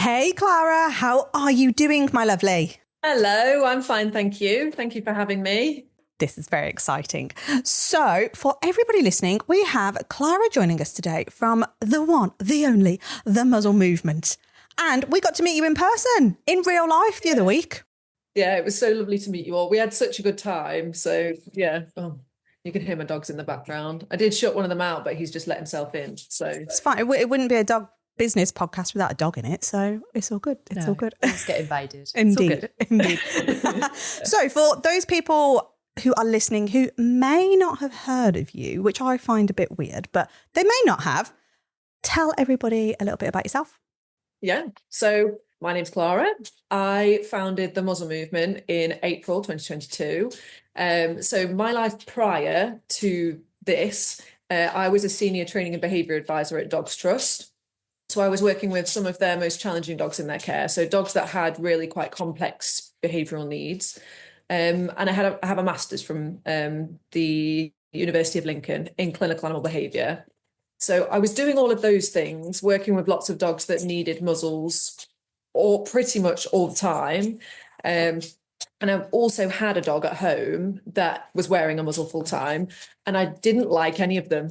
Hey, Clara, how are you doing, my lovely? Hello, I'm fine, thank you. Thank you for having me. This is very exciting. So, for everybody listening, we have Clara joining us today from the one, the only, the Muzzle Movement. And we got to meet you in person, in real life the other week. Yeah, it was so lovely to meet you all. We had such a good time. So, yeah, you can hear my dogs in the background. I did shut one of them out, but he's just let himself in. So It's fine. It wouldn't be a dog business podcast without a dog in it. So it's all good. It's all good. Let's get invaded. Indeed. Indeed. So for those people who are listening who may not have heard of you, which I find a bit weird, but they may not have, tell everybody a little bit about yourself. Yeah, so my name's Clara. I founded the Muzzle Movement in April 2022. So my life prior to this, I was a senior training and behaviour advisor at Dogs Trust. So I was working with some of their most challenging dogs in their care. So dogs that had really quite complex behavioural needs. And I have a master's from the University of Lincoln in clinical animal behaviour. So I was doing all of those things, working with lots of dogs that needed muzzles or pretty much all the time. And I've also had a dog at home that was wearing a muzzle full time, and I didn't like any of them.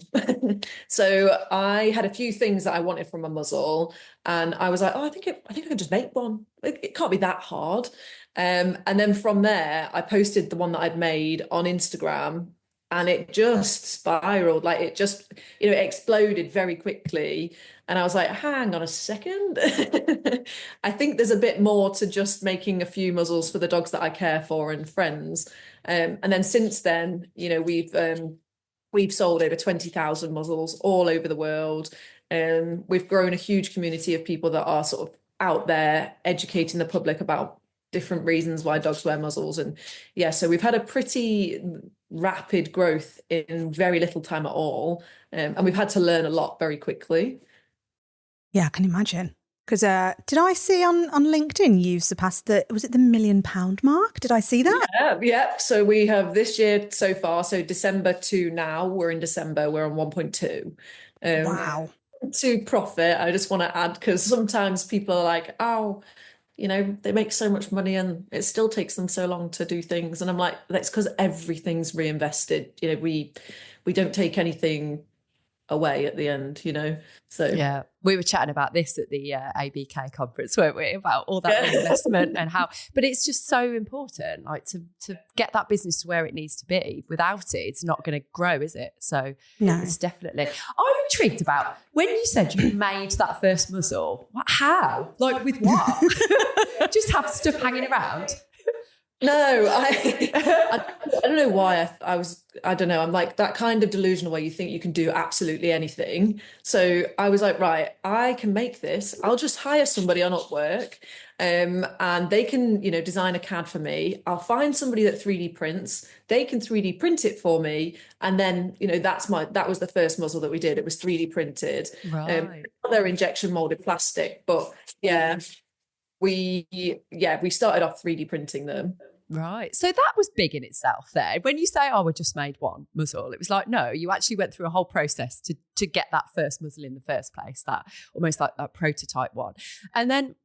So I had a few things that I wanted from a muzzle, and I was like, oh, I think I can just make one. It can't be that hard. And then from there, I posted the one that I'd made on Instagram, and it just spiraled, like it just, it exploded very quickly. And I was like, hang on a second. I think there's a bit more to just making a few muzzles for the dogs that I care for and friends. And then since then, we've sold over 20,000 muzzles all over the world. And we've grown a huge community of people that are sort of out there educating the public about different reasons why dogs wear muzzles. And yeah, so we've had a pretty rapid growth in very little time at all. And we've had to learn a lot very quickly. Yeah, I can imagine. Because did I see on LinkedIn you've surpassed the £1 million mark? Did I see that? Yeah. So we have this year so far, so December to now, we're in December, we're on 1.2. Wow. To profit, I just want to add, because sometimes people are like, oh, they make so much money and it still takes them so long to do things. And I'm like, that's because everything's reinvested. We don't take anything away at the end, so yeah, we were chatting about this at the ABK conference, weren't we, about all that investment and how, but it's just so important, like to get that business to where it needs to be. Without it, it's not going to grow, is it? So no. It's definitely, I'm intrigued about when you said you made that first muzzle, how, like with what? Just have stuff hanging around? No, I don't know why I don't know. I'm like that kind of delusional where you think you can do absolutely anything. So I was like, right, I can make this. I'll just hire somebody on Upwork, and they can, design a CAD for me. I'll find somebody that 3D prints. They can 3D print it for me. And then, that was the first muzzle that we did. It was 3D printed. Right. They're injection molded plastic, but yeah, we started off 3D printing them. Right. So that was big in itself there. When you say, oh, we just made one muzzle, it was like, no, you actually went through a whole process to get that first muzzle in the first place, that almost like that prototype one. And then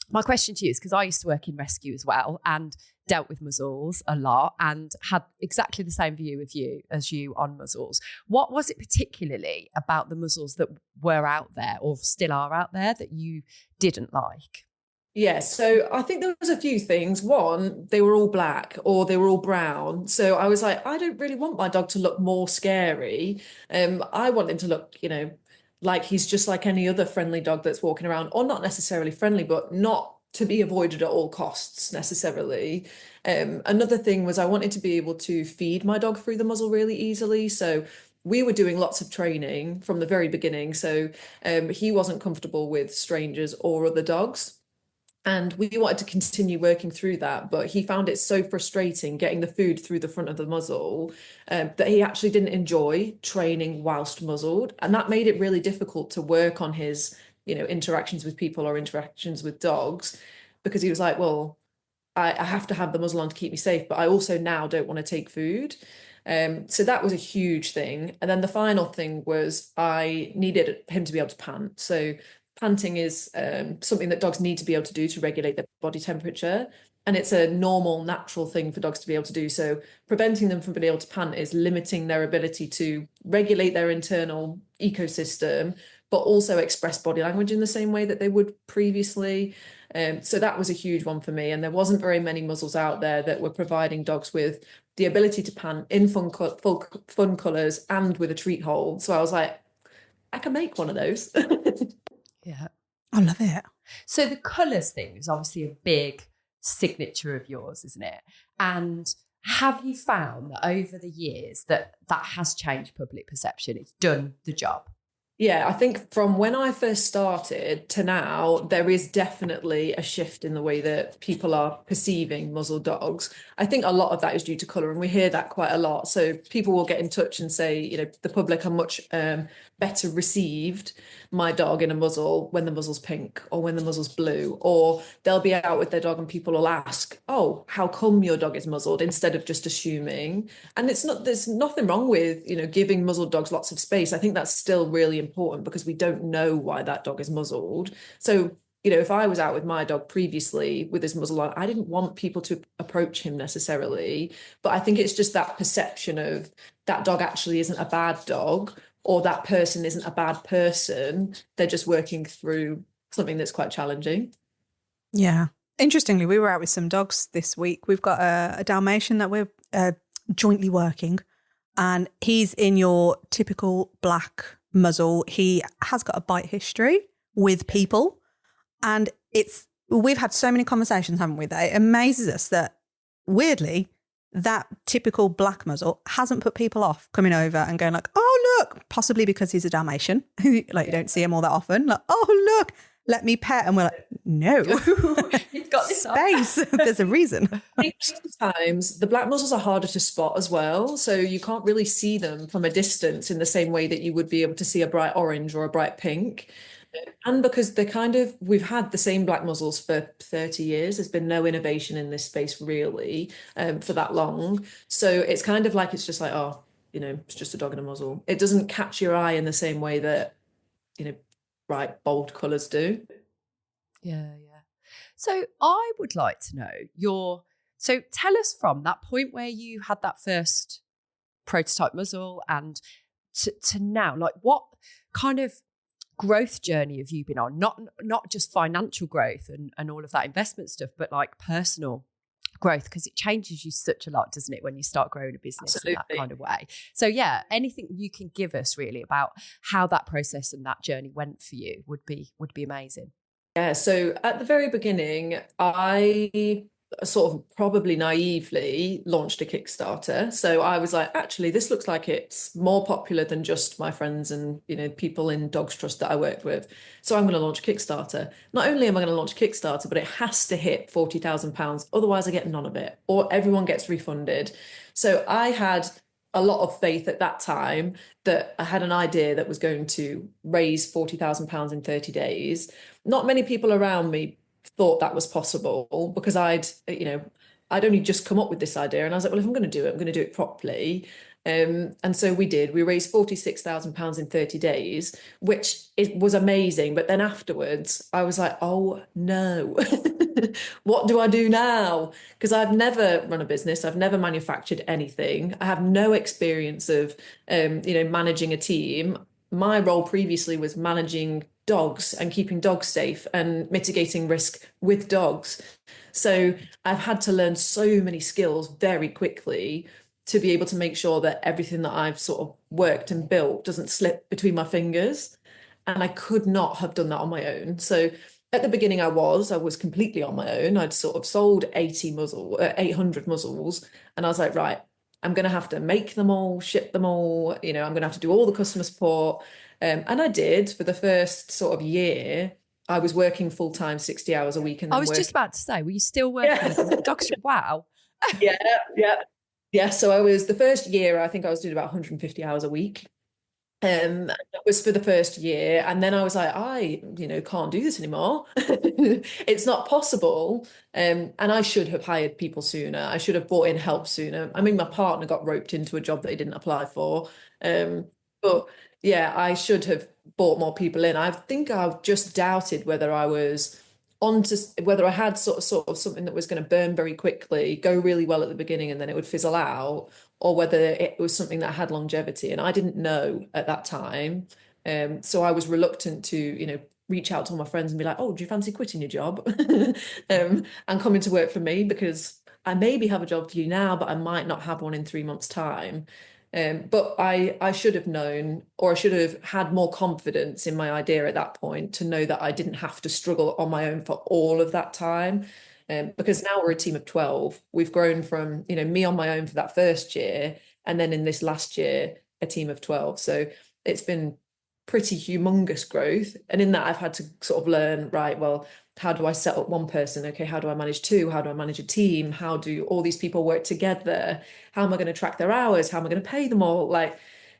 my question to you is, because I used to work in rescue as well and dealt with muzzles a lot and had exactly the same view of you as you on muzzles. What was it particularly about the muzzles that were out there or still are out there that you didn't like? Yeah, so I think there was a few things. One, they were all black or they were all brown. So I was like, I don't really want my dog to look more scary. I want him to look, like he's just like any other friendly dog that's walking around, or not necessarily friendly, but not to be avoided at all costs necessarily. Another thing was I wanted to be able to feed my dog through the muzzle really easily. So we were doing lots of training from the very beginning. So he wasn't comfortable with strangers or other dogs. And we wanted to continue working through that, but he found it so frustrating getting the food through the front of the muzzle that he actually didn't enjoy training whilst muzzled. And that made it really difficult to work on his, interactions with people or interactions with dogs, because he was like, well, I have to have the muzzle on to keep me safe, but I also now don't want to take food. So that was a huge thing. And then the final thing was I needed him to be able to pant. So panting is something that dogs need to be able to do to regulate their body temperature. And it's a normal, natural thing for dogs to be able to do. So preventing them from being able to pant is limiting their ability to regulate their internal ecosystem, but also express body language in the same way that they would previously. So that was a huge one for me. And there wasn't very many muzzles out there that were providing dogs with the ability to pant in fun colours and with a treat hole. So I was like, I can make one of those. Yeah. I love it. So the colours thing is obviously a big signature of yours, isn't it? And have you found that over the years that has changed public perception? It's done the job? Yeah, I think from when I first started to now, there is definitely a shift in the way that people are perceiving muzzled dogs. I think a lot of that is due to colour, and we hear that quite a lot. So people will get in touch and say, you know, the public are much better received my dog in a muzzle when the muzzle's pink or when the muzzle's blue, or they'll be out with their dog and people will ask, oh, how come your dog is muzzled, instead of just assuming. And there's nothing wrong with, you know, giving muzzled dogs lots of space. I think that's still really important because we don't know why that dog is muzzled. So, you know, if I was out with my dog previously with his muzzle on, I didn't want people to approach him necessarily, but I think it's just that perception of that dog actually isn't a bad dog, or that person isn't a bad person. They're just working through something that's quite challenging. Yeah. Interestingly, we were out with some dogs this week. We've got a Dalmatian that we're jointly working, and he's in your typical black muzzle. He has got a bite history with people, and we've had so many conversations, haven't we, that it amazes us that, weirdly, that typical black muzzle hasn't put people off coming over and going like, oh, look, possibly because he's a Dalmatian. Like, you don't see him all that often. Like, oh, look, let me pet. And we're like, no, He's got this space. There's a reason. I think sometimes the black muzzles are harder to spot as well. So you can't really see them from a distance in the same way that you would be able to see a bright orange or a bright pink. And because we've had the same black muzzles for 30 years, there's been no innovation in this space really for that long. So it's kind of like, it's just like, oh, you know, it's just a dog in a muzzle. It doesn't catch your eye in the same way that, you know, bright, bold colours do. Yeah. So I would like to know so tell us from that point where you had that first prototype muzzle and to now, like what kind of growth journey have you been on? Not just financial growth and all of that investment stuff, but like personal growth, because it changes you such a lot, doesn't it, when you start growing a business in that kind of way. So yeah, anything you can give us really about how that process and that journey went for you would be amazing. Yeah, so at the very beginning, I sort of probably naively launched a Kickstarter. So I was like, actually, this looks like it's more popular than just my friends and, you know, people in Dogs Trust that I worked with. So I'm going to launch a Kickstarter. Not only am I going to launch a Kickstarter, but it has to hit £40,000. Otherwise I get none of it, or everyone gets refunded. So I had a lot of faith at that time that I had an idea that was going to raise £40,000 in 30 days. Not many people around me thought that was possible because I'd only just come up with this idea, and I was like, well, if I'm going to do it, I'm going to do it properly. And so we did. We raised £46,000 in 30 days, which was amazing. But then afterwards, I was like, oh no, what do I do now? Because I've never run a business. I've never manufactured anything. I have no experience of, managing a team. My role previously was managing dogs and keeping dogs safe and mitigating risk with dogs. So I've had to learn so many skills very quickly to be able to make sure that everything that I've sort of worked and built doesn't slip between my fingers. And I could not have done that on my own. So at the beginning, I was completely on my own. I'd sort of sold 800 muzzles. And I was like, right, I'm going to have to make them all, ship them all. You know, I'm going to have to do all the customer support. And I did for the first sort of year. I was working full time, 60 hours a week. And then I was just about to say, were you still working at Dogs? Wow. Yeah. So I was, the first year, I think I was doing about 150 hours a week. That was for the first year. And then I was like, I can't do this anymore. It's not possible. And I should have hired people sooner. I should have brought in help sooner. I mean, my partner got roped into a job that he didn't apply for. But I should have brought more people in. I think I've just doubted whether I was whether I had sort of something that was going to burn very quickly, go really well at the beginning, and then it would fizzle out, or whether it was something that had longevity. And I didn't know at that time. So I was reluctant to, reach out to all my friends and be like, oh, do you fancy quitting your job and coming to work for me? Because I maybe have a job for you now, but I might not have one in 3 months' time. But I should have known, or I should have had more confidence in my idea at that point to know that I didn't have to struggle on my own for all of that time. Because now we're a team of 12. We've grown from, me on my own for that first year, and then in this last year, a team of 12. So it's been pretty humongous growth. And in that, I've had to sort of learn, right, well, how do I set up one person? Okay, how do I manage two? How do I manage a team? How do all these people work together? How am I going to track their hours? How am I going to pay them all?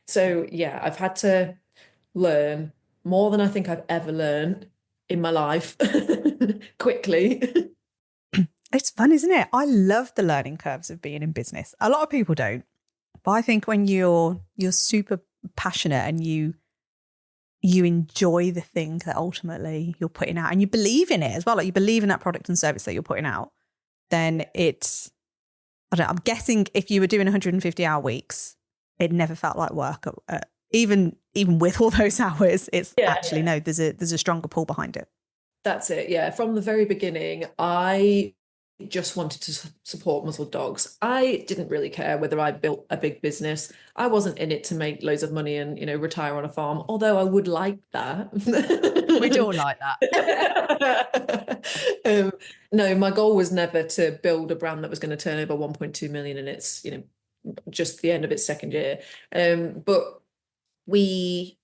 So yeah, I've had to learn more than I think I've ever learned in my life quickly. It's fun, isn't it? I love the learning curves of being in business. A lot of people don't, but I think when you're super passionate and you enjoy the thing that ultimately you're putting out and you believe in it as well, like you believe in that product and service that you're putting out, then it's, I don't know, I'm guessing if you were doing 150-hour weeks, it never felt like work. Even with all those hours, it's no, there's a stronger pull behind it. That's it. Yeah. From the very beginning, I just wanted to support muzzled dogs. I didn't really care whether I built a big business. I wasn't in it to make loads of money and, retire on a farm, although I would like that. We'd all like that. No, my goal was never to build a brand that was going to turn over 1.2 million and it's, just the end of its second year. But I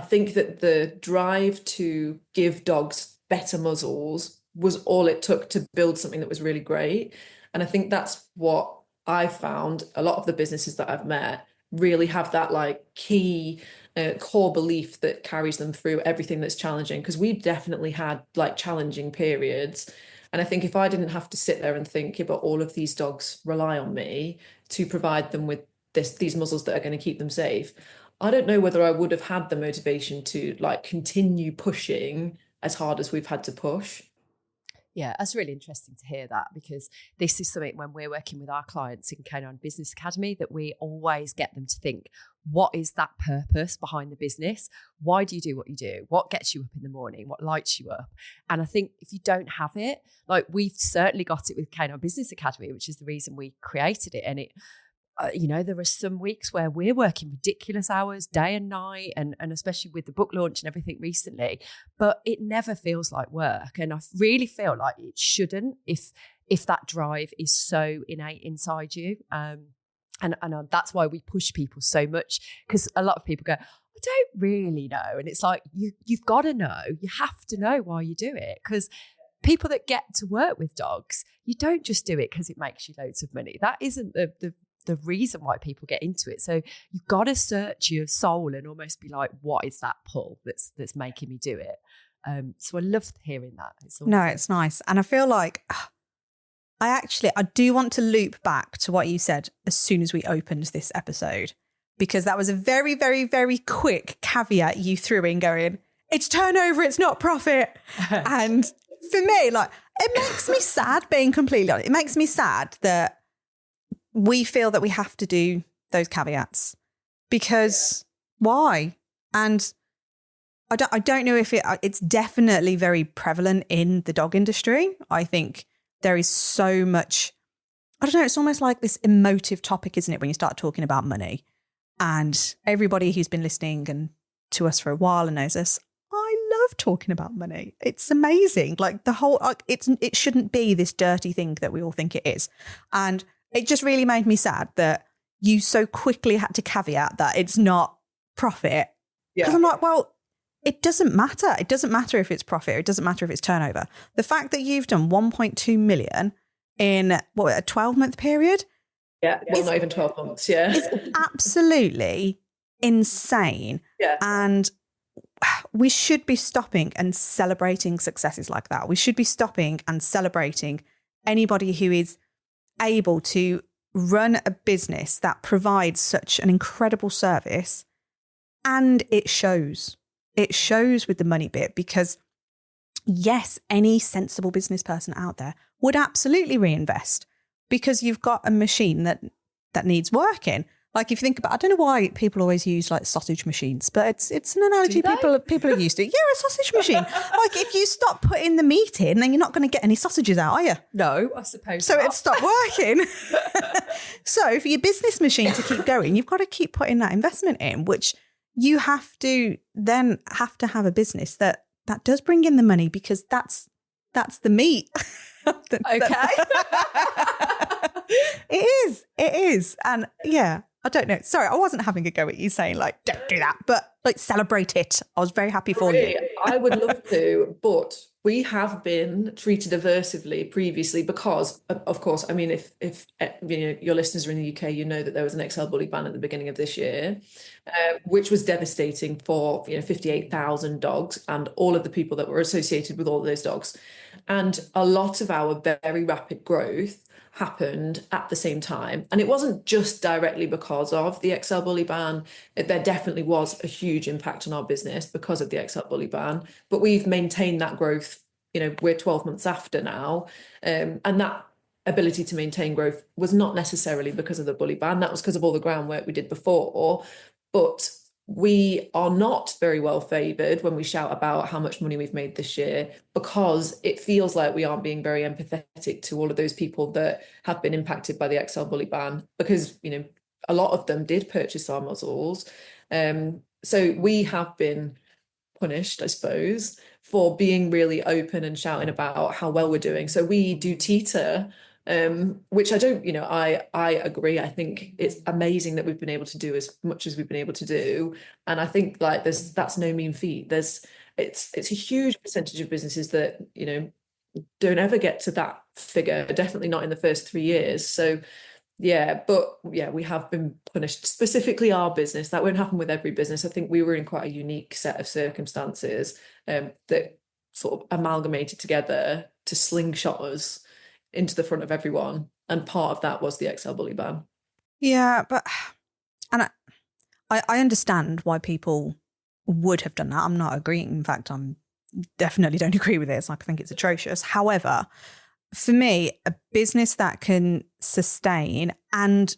think that the drive to give dogs better muzzles was all it took to build something that was really great. And I think that's what I found. A lot of the businesses that I've met really have that key core belief that carries them through everything that's challenging, because we've definitely had challenging periods. And I think if I didn't have to sit there and think, but all of these dogs rely on me to provide them with these muzzles that are going to keep them safe, I don't know whether I would have had the motivation to continue pushing as hard as we've had to push. Yeah, that's really interesting to hear that, because this is something when we're working with our clients in Canine Business Academy that we always get them to think, what is that purpose behind the business? Why do you do what you do? What gets you up in the morning? What lights you up? And I think if you don't have it, we've certainly got it with Canine Business Academy, which is the reason we created it. And it, there are some weeks where we're working ridiculous hours, day and night, and especially with the book launch and everything recently, but it never feels like work. And I really feel like it shouldn't if that drive is so innate inside you. And that's why we push people so much, because a lot of people go, I don't really know. And it's like, you've got to know. You have to know why you do it, because people that get to work with dogs, you don't just do it because it makes you loads of money. That isn't the reason why people get into it. So you've got to search your soul and almost be like, what is that pull that's making me do it? So I love hearing that. It's nice. And I feel like I do want to loop back to what you said as soon as we opened this episode, because that was a very, very, very quick caveat you threw in going, it's turnover, it's not profit. And for me, it makes me sad, being completely honest. It makes me sad that we feel that we have to do those caveats, because why? And I don't know if it's definitely very prevalent in the dog industry. I think there is so much, I don't know, it's almost like this emotive topic, isn't it, when you start talking about money? And everybody who's been listening and to us for a while and knows us, I love talking about money. It's amazing. It shouldn't be this dirty thing that we all think it is. And it just really made me sad that you so quickly had to caveat that it's not profit. Because I'm like, well, it doesn't matter. It doesn't matter if it's profit. Or it doesn't matter if it's turnover. The fact that you've done 1.2 million in a 12-month period. Yeah, not even 12 months. Yeah, it's absolutely insane. Yeah, and we should be stopping and celebrating successes like that. We should be stopping and celebrating anybody who is able to run a business that provides such an incredible service And it shows. It shows with the money bit because, yes, any sensible business person out there would absolutely reinvest because you've got a machine that needs working. Like if you think about, I don't know why people always use like sausage machines, but it's an analogy people are used to. Yeah, a sausage machine. Like if you stop putting the meat in, then you're not going to get any sausages out, are you? No, I suppose so not. It stopped working. So for your business machine to keep going, you've got to keep putting that investment in, which you have to have a business that does bring in the money because that's the meat. Okay. It is. And yeah, I don't know. Sorry, I wasn't having a go at you saying like, don't do that, but like celebrate it. I was very happy for you. I would love to, but we have been treated aversively previously because, of course, I mean, if your listeners are in the UK, you know that there was an XL bully ban at the beginning of this year, which was devastating for 58,000 dogs and all of the people that were associated with all of those dogs. And a lot of our very rapid growth happened at the same time. And it wasn't just directly because of the XL bully ban. There definitely was a huge impact on our business because of the XL bully ban, but we've maintained that growth. We're 12 months after now. And that ability to maintain growth was not necessarily because of the bully ban. That was because of all the groundwork we did before. But we are not very well favoured when we shout about how much money we've made this year because it feels like we aren't being very empathetic to all of those people that have been impacted by the XL bully ban because, a lot of them did purchase our muzzles. So we have been punished, I suppose, for being really open and shouting about how well we're doing. So we do teeter, which I don't, I agree. I think it's amazing that we've been able to do as much as we've been able to do. And I think like that's no mean feat. It's a huge percentage of businesses that, don't ever get to that figure, definitely not in the first 3 years. So we have been punished, specifically our business. That won't happen with every business. I think we were in quite a unique set of circumstances that sort of amalgamated together to slingshot us into the front of everyone. And part of that was the XL bully ban. Yeah, but and I understand why people would have done that. I'm not agreeing. In fact, I'm definitely don't agree with it. It's like, I think it's atrocious. However, for me, a business that can sustain and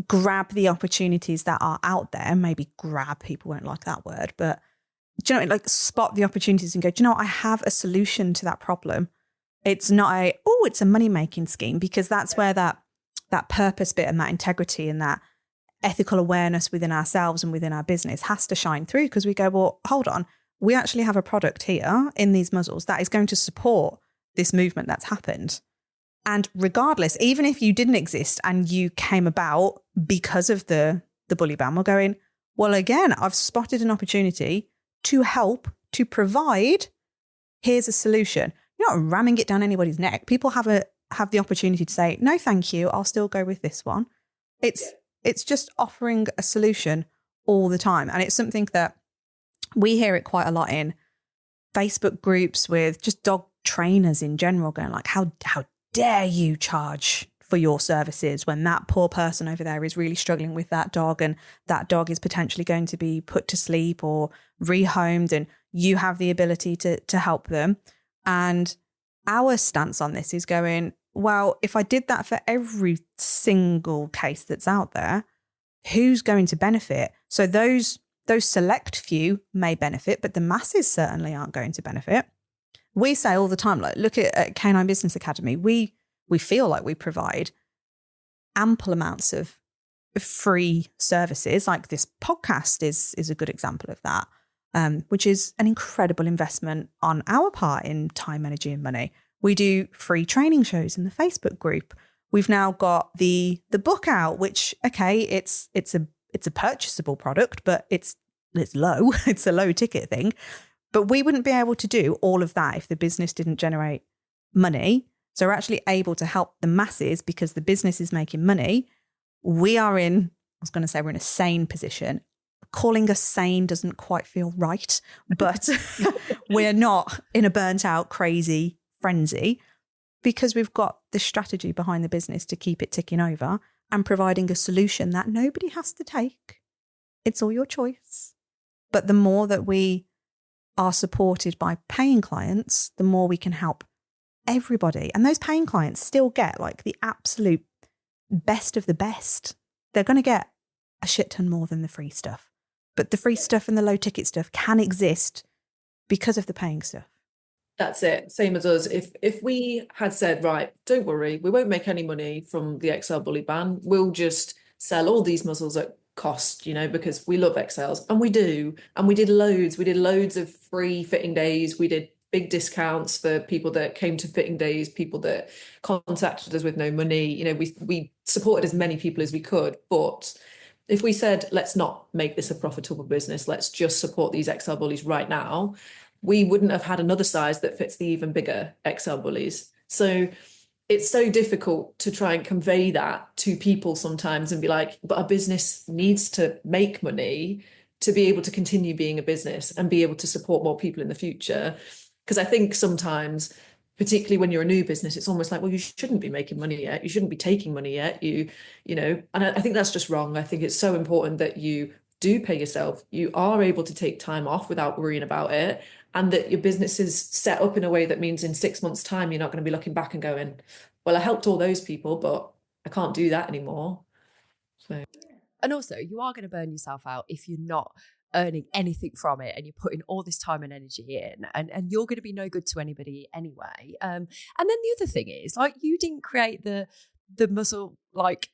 grab the opportunities that are out there, maybe grab, people won't like that word, but do you know, like spot the opportunities and go, do you know what? I have a solution to that problem. It's not it's a money-making scheme, because that's where that purpose bit and that integrity and that ethical awareness within ourselves and within our business has to shine through, because we go, well, hold on, we actually have a product here in these muzzles that is going to support this movement that's happened. And regardless, even if you didn't exist and you came about because of the bully ban, we're going, well, again, I've spotted an opportunity to help, to provide, here's a solution. You're not ramming it down anybody's neck. People have the opportunity to say, no, thank you, I'll still go with this one. It's just offering a solution all the time. And it's something that we hear it quite a lot in Facebook groups with just dog trainers in general, going like, how dare you charge for your services when that poor person over there is really struggling with that dog, and that dog is potentially going to be put to sleep or rehomed, and you have the ability to help them. And our stance on this is going, well, if I did that for every single case that's out there, who's going to benefit? So those select few may benefit, but the masses certainly aren't going to benefit. We say all the time, like, look at Canine Business Academy. We feel like we provide ample amounts of free services. Like this podcast is a good example of that, which is an incredible investment on our part in time, energy, and money. We do free training shows in the Facebook group. We've now got the book out, which, okay, it's a purchasable product, but it's low. It's a low ticket thing. But we wouldn't be able to do all of that if the business didn't generate money. So we're actually able to help the masses because the business is making money. We're in a sane position. Calling us sane doesn't quite feel right, but we're not in a burnt out, crazy frenzy, because we've got the strategy behind the business to keep it ticking over and providing a solution that nobody has to take. It's all your choice. But the more that we are supported by paying clients, the more we can help everybody. And those paying clients still get like the absolute best of the best. They're going to get a shit ton more than the free stuff. But the free stuff and the low ticket stuff can exist because of the paying stuff. That's it. Same as us. If we had said, right, don't worry, we won't make any money from the XL bully ban. We'll just sell all these muzzles at cost, you know, because we love XLs, and we do. And we did loads. We did loads of free fitting days. We did big discounts for people that came to fitting days, people that contacted us with no money. You know, we supported as many people as we could. But if we said, let's not make this a profitable business, let's just support these XL bullies right now, we wouldn't have had another size that fits the even bigger XL bullies. So it's so difficult to try and convey that to people sometimes and be like, but a business needs to make money to be able to continue being a business and be able to support more people in the future. Because I think sometimes, particularly when you're a new business, it's almost like, well, you shouldn't be making money yet. You shouldn't be taking money yet. You know, and I think that's just wrong. I think it's so important that you do pay yourself. You are able to take time off without worrying about it. And that your business is set up in a way that means in 6 months' time, you're not going to be looking back and going, well, I helped all those people, but I can't do that anymore. So. And also, you are going to burn yourself out if you're not earning anything from it and you're putting all this time and energy in, and you're going to be no good to anybody anyway. And then the other thing is, like, you didn't create the muzzle, like,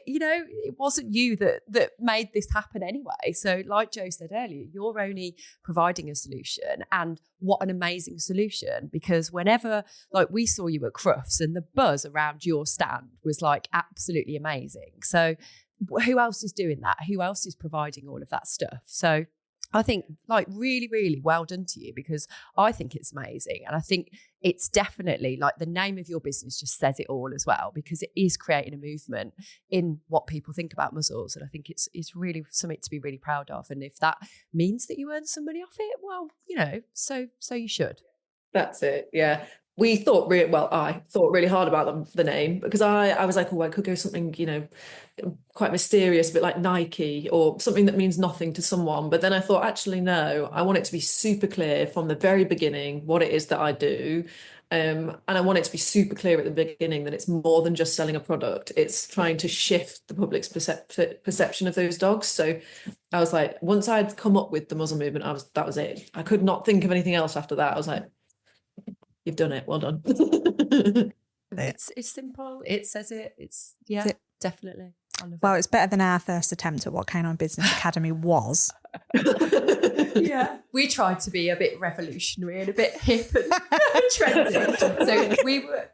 you know, it wasn't you that made this happen anyway. So like Joe said earlier, you're only providing a solution, and what an amazing solution, because whenever, like, we saw you at Crufts and the buzz around your stand was like absolutely amazing. So who else is doing that? Who else is providing all of that stuff? So I think, like, really, really well done to you, because I think it's amazing. And I think it's definitely, like, the name of your business just says it all as well, because it is creating a movement in what people think about muzzles. And I think it's really something to be really proud of. And if that means that you earn some money off it, well, you know, so you should. That's it. Yeah. I thought really hard about the name, because I was like, oh, I could go something, you know, quite mysterious, a bit like Nike, or something that means nothing to someone. But then I thought, actually, no, I want it to be super clear from the very beginning what it is that I do. And I want it to be super clear at the beginning that it's more than just selling a product. It's trying to shift the public's perception of those dogs. So I was like, once I'd come up with the muzzle movement, that was it. I could not think of anything else after that. I was like, you've done it. Well done. It's simple. It says it. It's definitely. Well, it's better than our first attempt at what Canine Business Academy was. Yeah. We tried to be a bit revolutionary and a bit hip and trendy. So we were,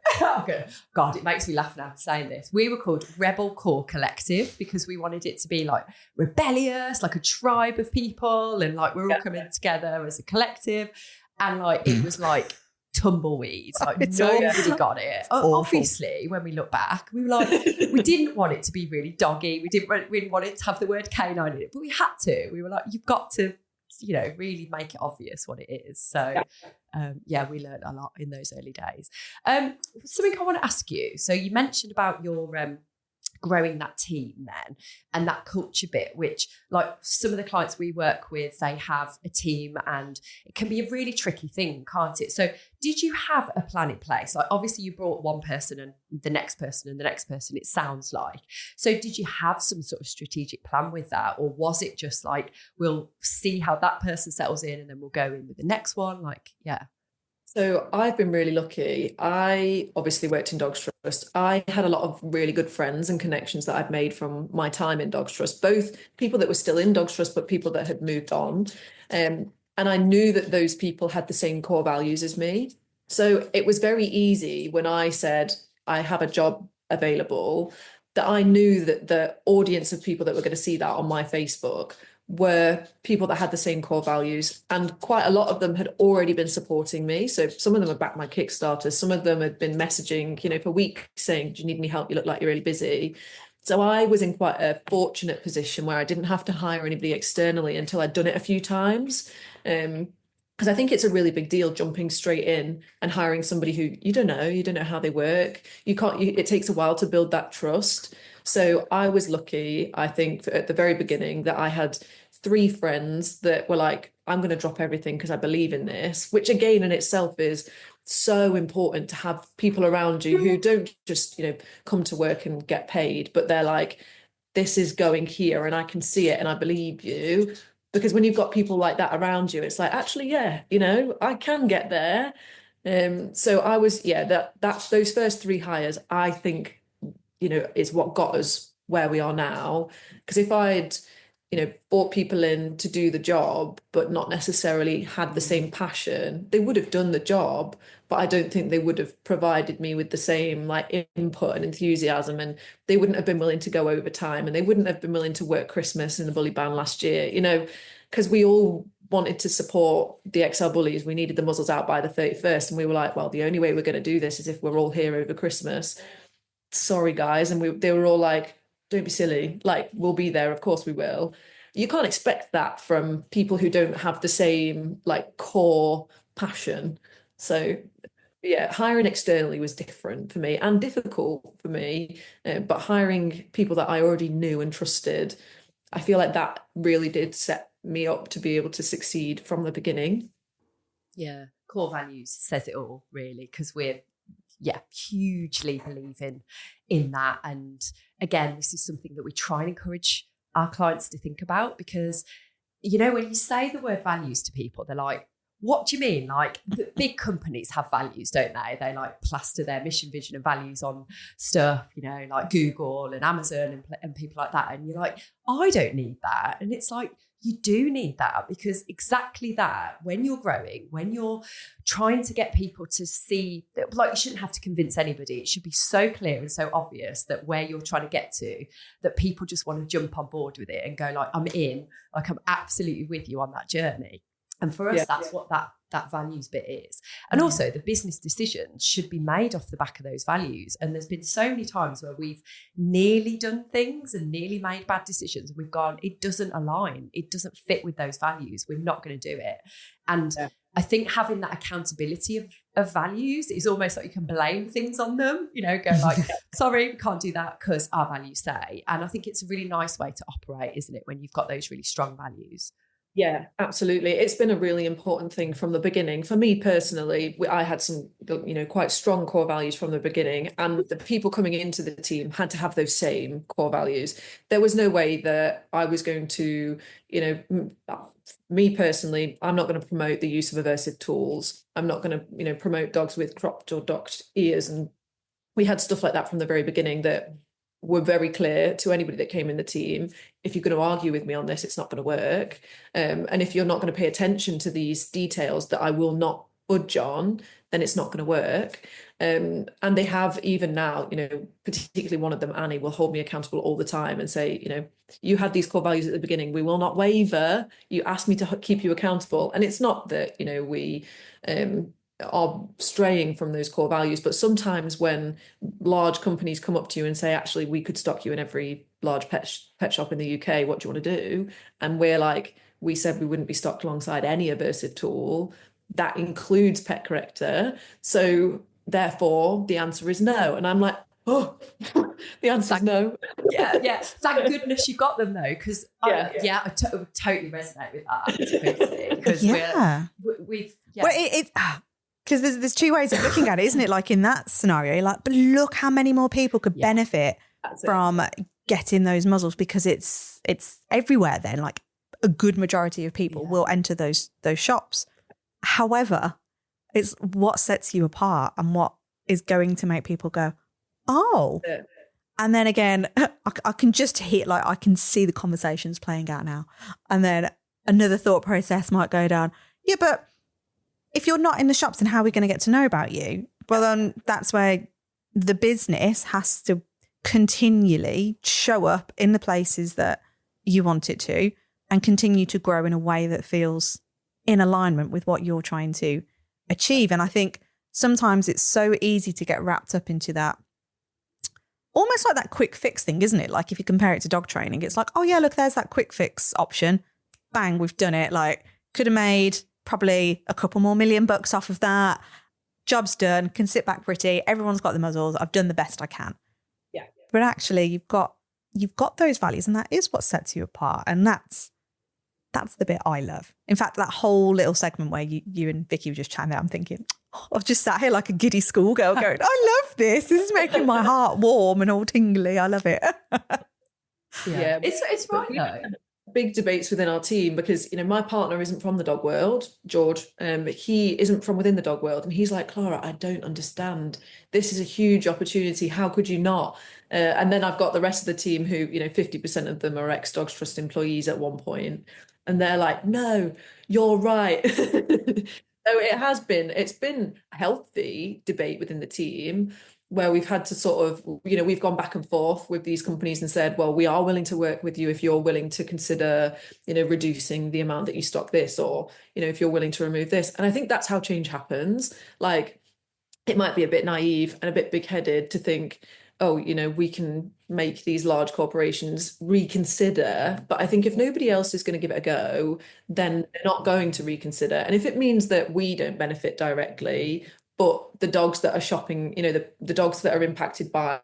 God, it makes me laugh now saying this. We were called Rebel Core Collective because we wanted it to be like rebellious, like a tribe of people, and like we're all coming together as a collective. And like it was like tumbleweeds, like nobody got it. Obviously, when we look back, we were like, we didn't want it to be really doggy, we didn't really want it to have the word canine in it, but we had to. We were like, you've got to, you know, really make it obvious what it is. So we learned a lot in those early days. Something I want to ask you, so you mentioned about your growing that team then and that culture bit, which, like, some of the clients we work with, they have a team and it can be a really tricky thing, can't it? So did you have a plan in place? Like, obviously you brought one person and the next person and the next person, it sounds like. So did you have some sort of strategic plan with that? Or was it just like, we'll see how that person settles in and then we'll go in with the next one? Like, yeah. So I've been really lucky. I obviously worked in Dogs Trust. I had a lot of really good friends and connections that I've made from my time in Dogs Trust, both people that were still in Dogs Trust, but people that had moved on. And I knew that those people had the same core values as me. So it was very easy when I said, I have a job available, that I knew that the audience of people that were going to see that on my Facebook were people that had the same core values, and quite a lot of them had already been supporting me. So some of them had backed my Kickstarter, some of them had been messaging, you know, for weeks saying, do you need any help? You look like you're really busy. So I was in quite a fortunate position where I didn't have to hire anybody externally until I'd done it a few times. Because I think it's a really big deal jumping straight in and hiring somebody who you don't know how they work. It takes a while to build that trust. So I was lucky, I think, at the very beginning that I had 3 friends that were like, I'm going to drop everything because I believe in this, which again in itself is so important, to have people around you who don't just, come to work and get paid, but they're like, this is going here and I can see it and I believe you. Because when you've got people like that around you, it's like, actually, yeah, I can get there. So I was, that's those first 3 hires, I think, is what got us where we are now. Because if I'd, brought people in to do the job, but not necessarily had the same passion, they would have done the job, but I don't think they would have provided me with the same like input and enthusiasm, and they wouldn't have been willing to go overtime, and they wouldn't have been willing to work Christmas in the bully band last year, because we all wanted to support the XL bullies. We needed the muzzles out by the 31st, and we were like, well, the only way we're going to do this is if we're all here over Christmas. Sorry, guys. And they were all like, don't be silly. Like, we'll be there. Of course we will. You can't expect that from people who don't have the same like core passion. So yeah, hiring externally was different for me and difficult for me. But hiring people that I already knew and trusted, I feel like that really did set me up to be able to succeed from the beginning. Yeah, core values says it all, really, because we're hugely believing in that. And again, this is something that we try and encourage our clients to think about, because when you say the word values to people, they're like, what do you mean? Like, the big companies have values, don't they? They like plaster their mission, vision and values on stuff, like Google and Amazon and people like that. And you're like, I don't need that. And it's like, you do need that, because exactly that, when you're growing, when you're trying to get people to see that, like, you shouldn't have to convince anybody. It should be so clear and so obvious that where you're trying to get to, that people just want to jump on board with it and go like, I'm in, like, I'm absolutely with you on that journey. And for us, that's what that values bit is. And also the business decisions should be made off the back of those values. And there's been so many times where we've nearly done things and nearly made bad decisions, and we've gone, it doesn't align, it doesn't fit with those values, we're not going to do it. And I think having that accountability of values is almost like you can blame things on them, go like, sorry, we can't do that because our values say. And I think it's a really nice way to operate, isn't it, when you've got those really strong values? Yeah, absolutely. It's been a really important thing from the beginning. For me personally, I had some, quite strong core values from the beginning, and the people coming into the team had to have those same core values. There was no way that I was going to, me personally, I'm not going to promote the use of aversive tools. I'm not going to, promote dogs with cropped or docked ears. And we had stuff like that from the very beginning that were very clear to anybody that came in the team. If you're going to argue with me on this, it's not going to work. And if you're not going to pay attention to these details that I will not budge on, then it's not going to work. And they have, even now, particularly one of them, Annie, will hold me accountable all the time and say, you had these core values at the beginning, we will not waver. You asked me to keep you accountable. And it's not that, we are straying from those core values, but sometimes when large companies come up to you and say, actually, we could stock you in every large pet shop in the UK, what do you want to do? And we're like, we said we wouldn't be stocked alongside any aversive tool that includes pet corrector, so therefore the answer is no. And I'm like, oh, the answer is no. Yeah. Thank goodness you got them though, because I totally resonate with that. Because we've because there's 2 ways of looking at it, isn't it? Like in that scenario, like, but look how many more people could benefit from getting those muzzles, because it's everywhere then. Like a good majority of people will enter those shops. However, it's what sets you apart and what is going to make people go, oh. Yeah. And then again, I can just hit, like, I can see the conversations playing out now. And then another thought process might go down, yeah, but if you're not in the shops, then how are we going to get to know about you? Well, then that's where the business has to continually show up in the places that you want it to and continue to grow in a way that feels in alignment with what you're trying to achieve. And I think sometimes it's so easy to get wrapped up into that, almost like that quick fix thing, isn't it? Like if you compare it to dog training, it's like, oh yeah, look, there's that quick fix option. Bang, we've done it. Like, could have made probably a couple more $1,000,000 off of that. Job's done, can sit back pretty. Everyone's got the muzzles. I've done the best I can. Yeah. But actually you've got those values, and that is what sets you apart. And that's That's the bit I love. In fact, that whole little segment where you and Vicky were just chatting there, I'm thinking, oh, I've just sat here like a giddy schoolgirl going, I love this. This is making my heart warm and all tingly. I love it. Yeah, it's right though. Big debates within our team because, you know, my partner isn't from the dog world, George. He isn't from within the dog world. And he's like, Clara, I don't understand. This is a huge opportunity. How could you not? And then I've got the rest of the team who, you know, 50% of them are ex-Dogs Trust employees at one point. And they're like, no, you're right. So it's been a healthy debate within the team where we've had to sort of, you know, we've gone back and forth with these companies and said, well, we are willing to work with you if you're willing to consider, you know, reducing the amount that you stock this, or, you know, if you're willing to remove this. And I think that's how change happens. Like, it might be a bit naive and a bit big-headed to think, oh, you know, we can make these large corporations reconsider. But I think if nobody else is going to give it a go, then they're not going to reconsider. And if it means that we don't benefit directly, but the dogs that are shopping, you know, the dogs that are impacted by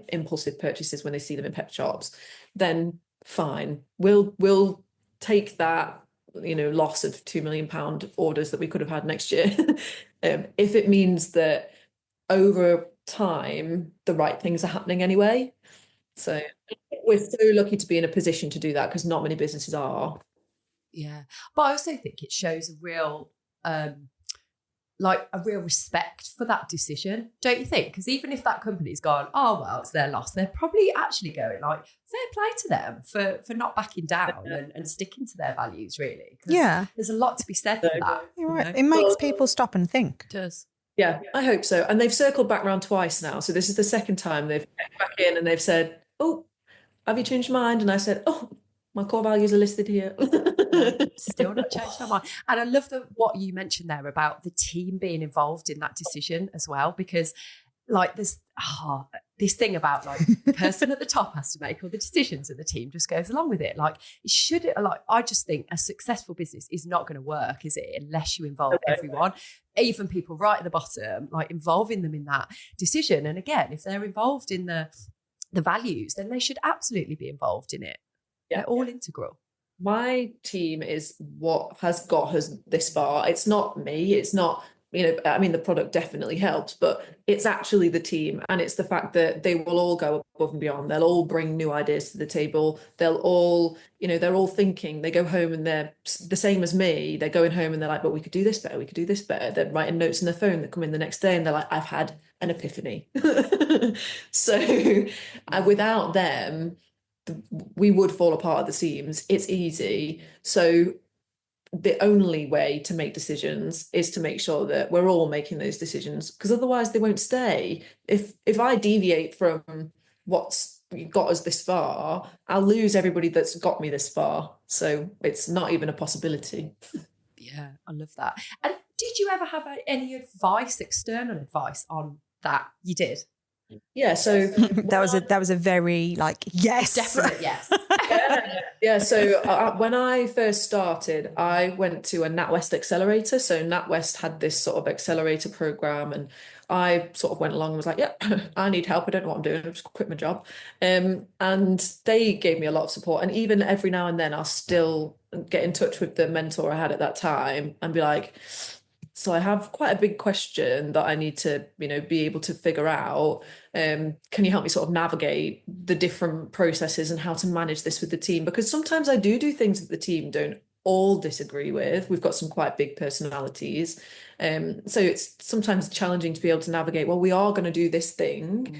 impulsive purchases when they see them in pet shops, then fine. We'll take that, you know, loss of £2 million orders that we could have had next year. If it means that over time the right things are happening anyway. So we're so lucky to be in a position to do that because not many businesses are. Yeah, but I also think it shows a real like a real respect for that decision, don't you think? Because even if that company's gone, oh well, it's their loss, they're probably actually going like, fair play to them for not backing down and sticking to their values, really. Yeah, there's a lot to be said for that. You're right. It makes people stop and think. It does. Yeah, I hope so. And they've circled back around twice now. So this is the second time they've checked back in and they've said, oh, have you changed your mind? And I said, oh, my core values are listed here. Still not changed my mind. And I love what you mentioned there about the team being involved in that decision as well, because like this thing about like the person at the top has to make all the decisions and the team just goes along with it. Like I just think a successful business is not going to work, is it, unless you involve everyone, even people right at the bottom, like involving them in that decision. And again, if they're involved in the values, then they should absolutely be involved in it. Yeah. They're all integral. My team is what has got us this far. It's not me. It's not, you know, I mean, the product definitely helps, but it's actually the team. And it's the fact that they will all go above and beyond. They'll all bring new ideas to the table. They'll all, you know, they're all thinking. They go home and they're the same as me. They're going home and they're like, but we could do this better. We could do this better. They're writing notes on their phone that come in the next day and they're like, I've had an epiphany. So without them, we would fall apart at the seams. It's easy. So the only way to make decisions is to make sure that we're all making those decisions, because otherwise they won't stay. If I deviate from what's got us this far, I'll lose everybody that's got me this far. So it's not even a possibility. Yeah, I love that. And did you ever have any advice, external advice on that? You did? Yeah, so that was a very like yes, definite yes. Yeah, so when I first started, I went to a NatWest accelerator. So NatWest had this sort of accelerator program, and I sort of went along and was like, yeah, I need help. I don't know what I'm doing. I'll just quit my job. And they gave me a lot of support. And even every now and then I'll still get in touch with the mentor I had at that time and be like, so I have quite a big question that I need to, you know, be able to figure out. Can you help me sort of navigate the different processes and how to manage this with the team? Because sometimes I do things that the team don't all disagree with. We've got some quite big personalities. So it's sometimes challenging to be able to navigate, well, we are going to do this thing.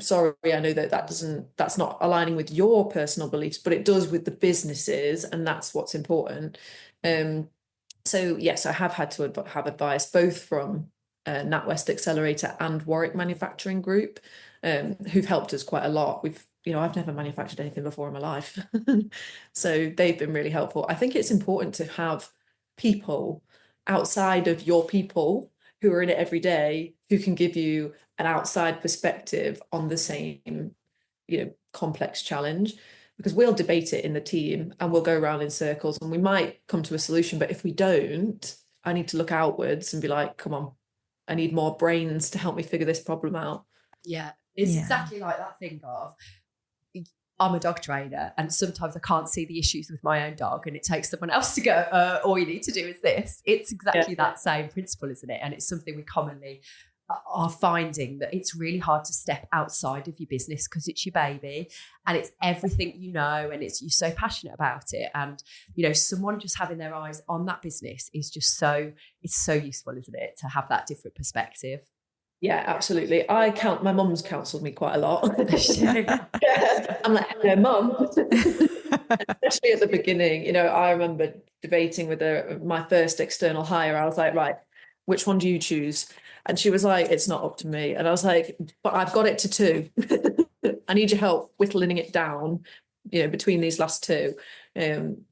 Sorry, I know that's not aligning with your personal beliefs, but it does with the businesses, and that's what's important. So yes, I have had to have advice both from NatWest Accelerator and Warwick Manufacturing Group, who've helped us quite a lot. I've never manufactured anything before in my life. So they've been really helpful. I think it's important to have people outside of your people who are in it every day, who can give you an outside perspective on the same, complex challenge. Because we'll debate it in the team and we'll go around in circles and we might come to a solution. But if we don't, I need to look outwards and be like, come on, I need more brains to help me figure this problem out. Yeah, it's exactly like that thing of I'm a dog trainer, and sometimes I can't see the issues with my own dog, and it takes someone else to go, all you need to do is this. It's exactly that same principle, isn't it? And it's something we commonly are finding, that it's really hard to step outside of your business because it's your baby and it's everything you know, and you're so passionate about it. And, you know, someone just having their eyes on that business is just it's so useful, isn't it, to have that different perspective. Yeah, absolutely. My mum's counselled me quite a lot. I'm like, hello, mum. Especially at the beginning, you know, I remember debating with my first external hire. I was like, right, which one do you choose? And she was like, it's not up to me. And I was like, but I've got it to 2. I need your help whittling it down, you know, between these last 2.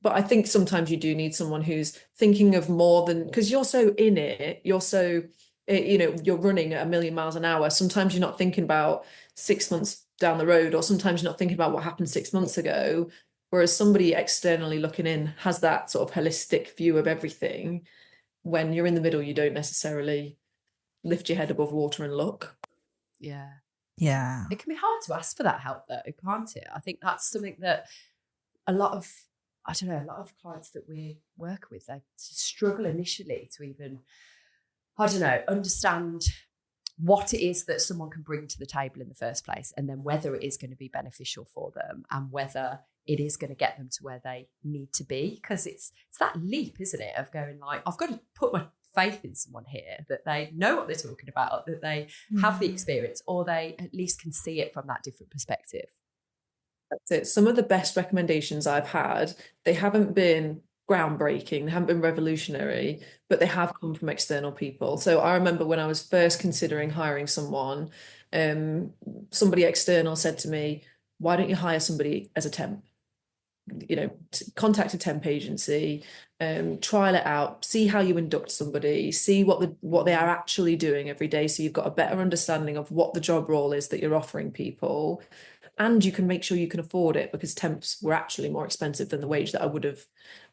But I think sometimes you do need someone who's thinking of more than, because you're so in it, you're so, you know, you're running at 1,000,000 miles an hour. Sometimes you're not thinking about 6 months down the road, or sometimes you're not thinking about what happened 6 months ago. Whereas somebody externally looking in has that sort of holistic view of everything. When you're in the middle, you don't necessarily lift your head above water and look. Yeah. It can be hard to ask for that help, though, can't it? I think that's something that a lot of clients that we work with, they struggle initially to even, understand what it is that someone can bring to the table in the first place, and then whether it is going to be beneficial for them and whether it is going to get them to where they need to be. Because it's that leap, isn't it, of going like, I've got to put my faith in someone here, that they know what they're talking about, that they have the experience, or they at least can see it from that different perspective. That's it. Some of the best recommendations I've had, they haven't been groundbreaking, they haven't been revolutionary, but they have come from external people. So I remember when I was first considering hiring someone, somebody external said to me, why don't you hire somebody as a temp? You know, contact a temp agency, trial it out, see how you induct somebody, see what they are actually doing every day, so you've got a better understanding of what the job role is that you're offering people, and you can make sure you can afford it, because temps were actually more expensive than the wage that I would have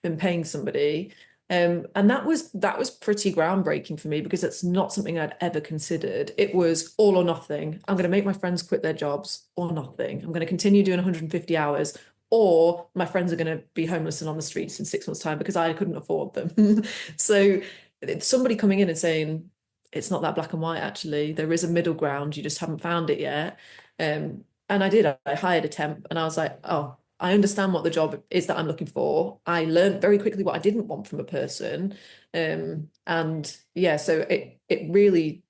been paying somebody. And that was pretty groundbreaking for me, because it's not something I'd ever considered. It was all or nothing. I'm going to make my friends quit their jobs, or nothing. I'm going to continue doing 150 hours, or my friends are going to be homeless and on the streets in 6 months' time because I couldn't afford them. So it's somebody coming in and saying, it's not that black and white, actually. There is a middle ground. You just haven't found it yet. And I did. I hired a temp, and I was like, oh, I understand what the job is that I'm looking for. I learned very quickly what I didn't want from a person. And yeah, so it really,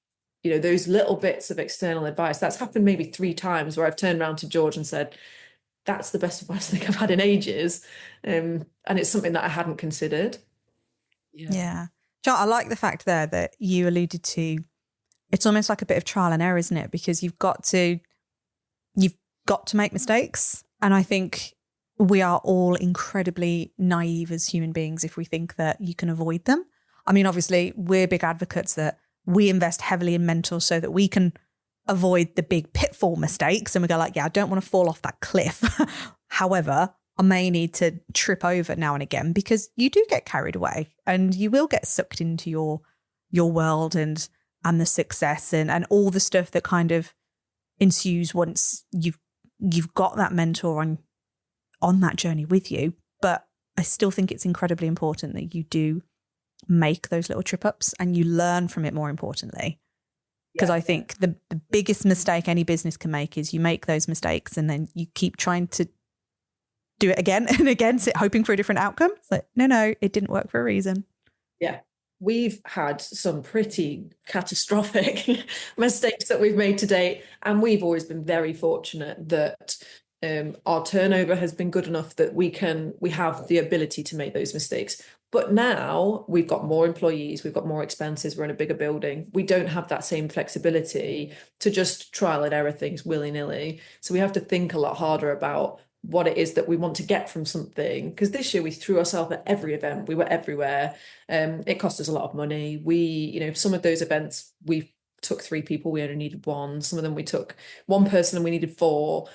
you know, those little bits of external advice, that's happened maybe 3 times where I've turned around to George and said, that's the best advice I think I've had in ages. And it's something that I hadn't considered. Yeah. John, I like the fact there that you alluded to, it's almost like a bit of trial and error, isn't it? Because you've got to make mistakes. And I think we are all incredibly naive as human beings if we think that you can avoid them. I mean, obviously, we're big advocates that we invest heavily in mentors so that we can avoid the big pitfall mistakes. And we go like, yeah, I don't want to fall off that cliff. However, I may need to trip over now and again, because you do get carried away and you will get sucked into your world and the success and all the stuff that kind of ensues once you've got that mentor on that journey with you. But I still think it's incredibly important that you do make those little trip ups and you learn from it, more importantly. Because I think the biggest mistake any business can make is you make those mistakes and then you keep trying to do it again and again, hoping for a different outcome. It's like, no, it didn't work for a reason. Yeah. We've had some pretty catastrophic mistakes that we've made to date. And we've always been very fortunate that our turnover has been good enough that we have the ability to make those mistakes. But now we've got more employees, we've got more expenses, we're in a bigger building. We don't have that same flexibility to just trial and error things willy-nilly. So we have to think a lot harder about what it is that we want to get from something. Because this year we threw ourselves at every event. We were everywhere. It cost us a lot of money. Some of those events, we took 3 people, we only needed 1. Some of them we took 1 person and we needed 4.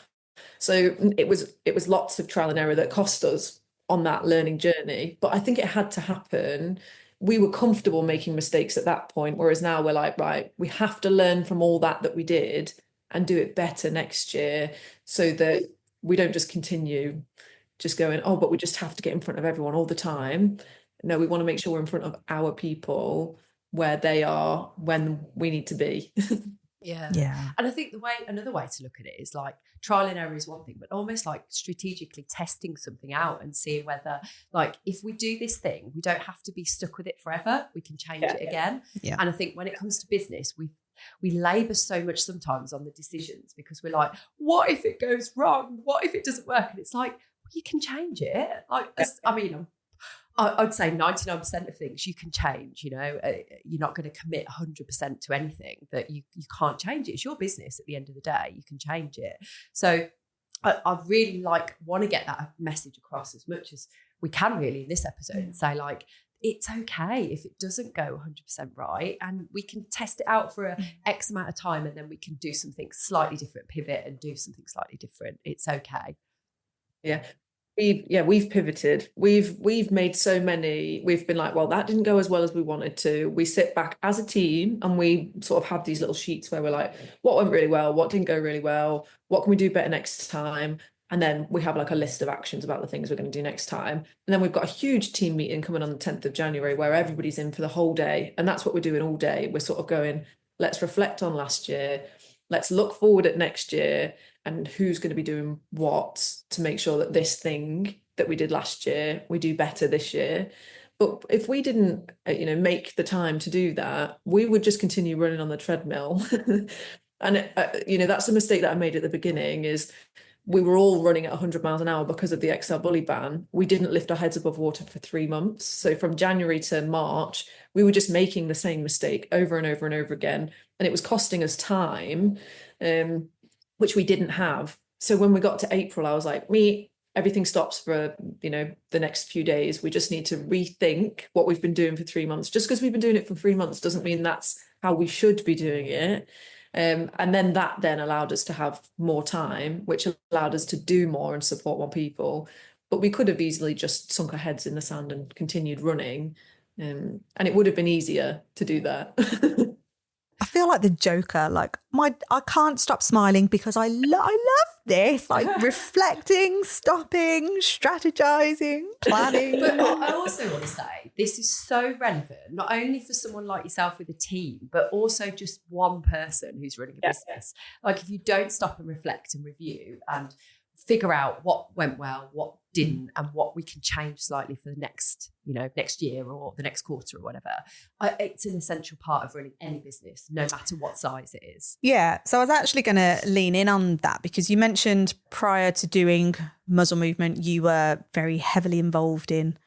So it was lots of trial and error that cost us on that learning journey. But I think it had to happen. We were comfortable making mistakes at that point, whereas now we're like, right, we have to learn from all that we did and do it better next year, so that we don't just continue just going, oh, but we just have to get in front of everyone all the time. No, we want to make sure we're in front of our people where they are when we need to be. Yeah. And I think another way to look at it is like trial and error is one thing, but almost like strategically testing something out and seeing whether, like, if we do this thing, we don't have to be stuck with it forever. We can change it again. Yeah. And I think when it comes to business, we labour so much sometimes on the decisions because we're like, what if it goes wrong? What if it doesn't work? And it's like, well, you can change it. Like, I mean, I'd say 99% of things you can change, you know. You're not going to commit 100% to anything that you can't change it. It's your business at the end of the day. You can change it. So I really want to get that message across as much as we can really in this episode and say, like, it's okay if it doesn't go 100% right, and we can test it out for a X amount of time, and then we can do something slightly different, pivot and do something slightly different. It's okay. Yeah. We've pivoted. We've made so many. We've been like, well, that didn't go as well as we wanted to. We sit back as a team and we sort of have these little sheets where we're like, what went really well? What didn't go really well? What can we do better next time? And then we have like a list of actions about the things we're going to do next time. And then we've got a huge team meeting coming on the 10th of January where everybody's in for the whole day. And that's what we're doing all day. We're sort of going, let's reflect on last year. Let's look forward at next year and who's going to be doing what to make sure that this thing that we did last year, we do better this year. But if we didn't, make the time to do that, we would just continue running on the treadmill. And, that's a mistake that I made at the beginning is we were all running at 100 miles an hour because of the XL bully ban. We didn't lift our heads above water for 3 months. So from January to March, we were just making the same mistake over and over and over again. And it was costing us time, which we didn't have. So when we got to April, I was like, everything stops for, the next few days. We just need to rethink what we've been doing for 3 months. Just because we've been doing it for 3 months doesn't mean that's how we should be doing it. And then that allowed us to have more time, which allowed us to do more and support more people. But we could have easily just sunk our heads in the sand and continued running. And it would have been easier to do that. I feel like the Joker, I can't stop smiling because I love this, reflecting, stopping, strategizing, planning. But I also want to say this is so relevant, not only for someone like yourself with a team, but also just one person who's running a business. Like if you don't stop and reflect and review and figure out what went well, what didn't, and what we can change slightly for the next, next year or the next quarter or whatever. It's an essential part of running any business, no matter what size it is. Yeah. So I was actually going to lean in on that because you mentioned prior to doing Muzzle Movement, you were very heavily involved in,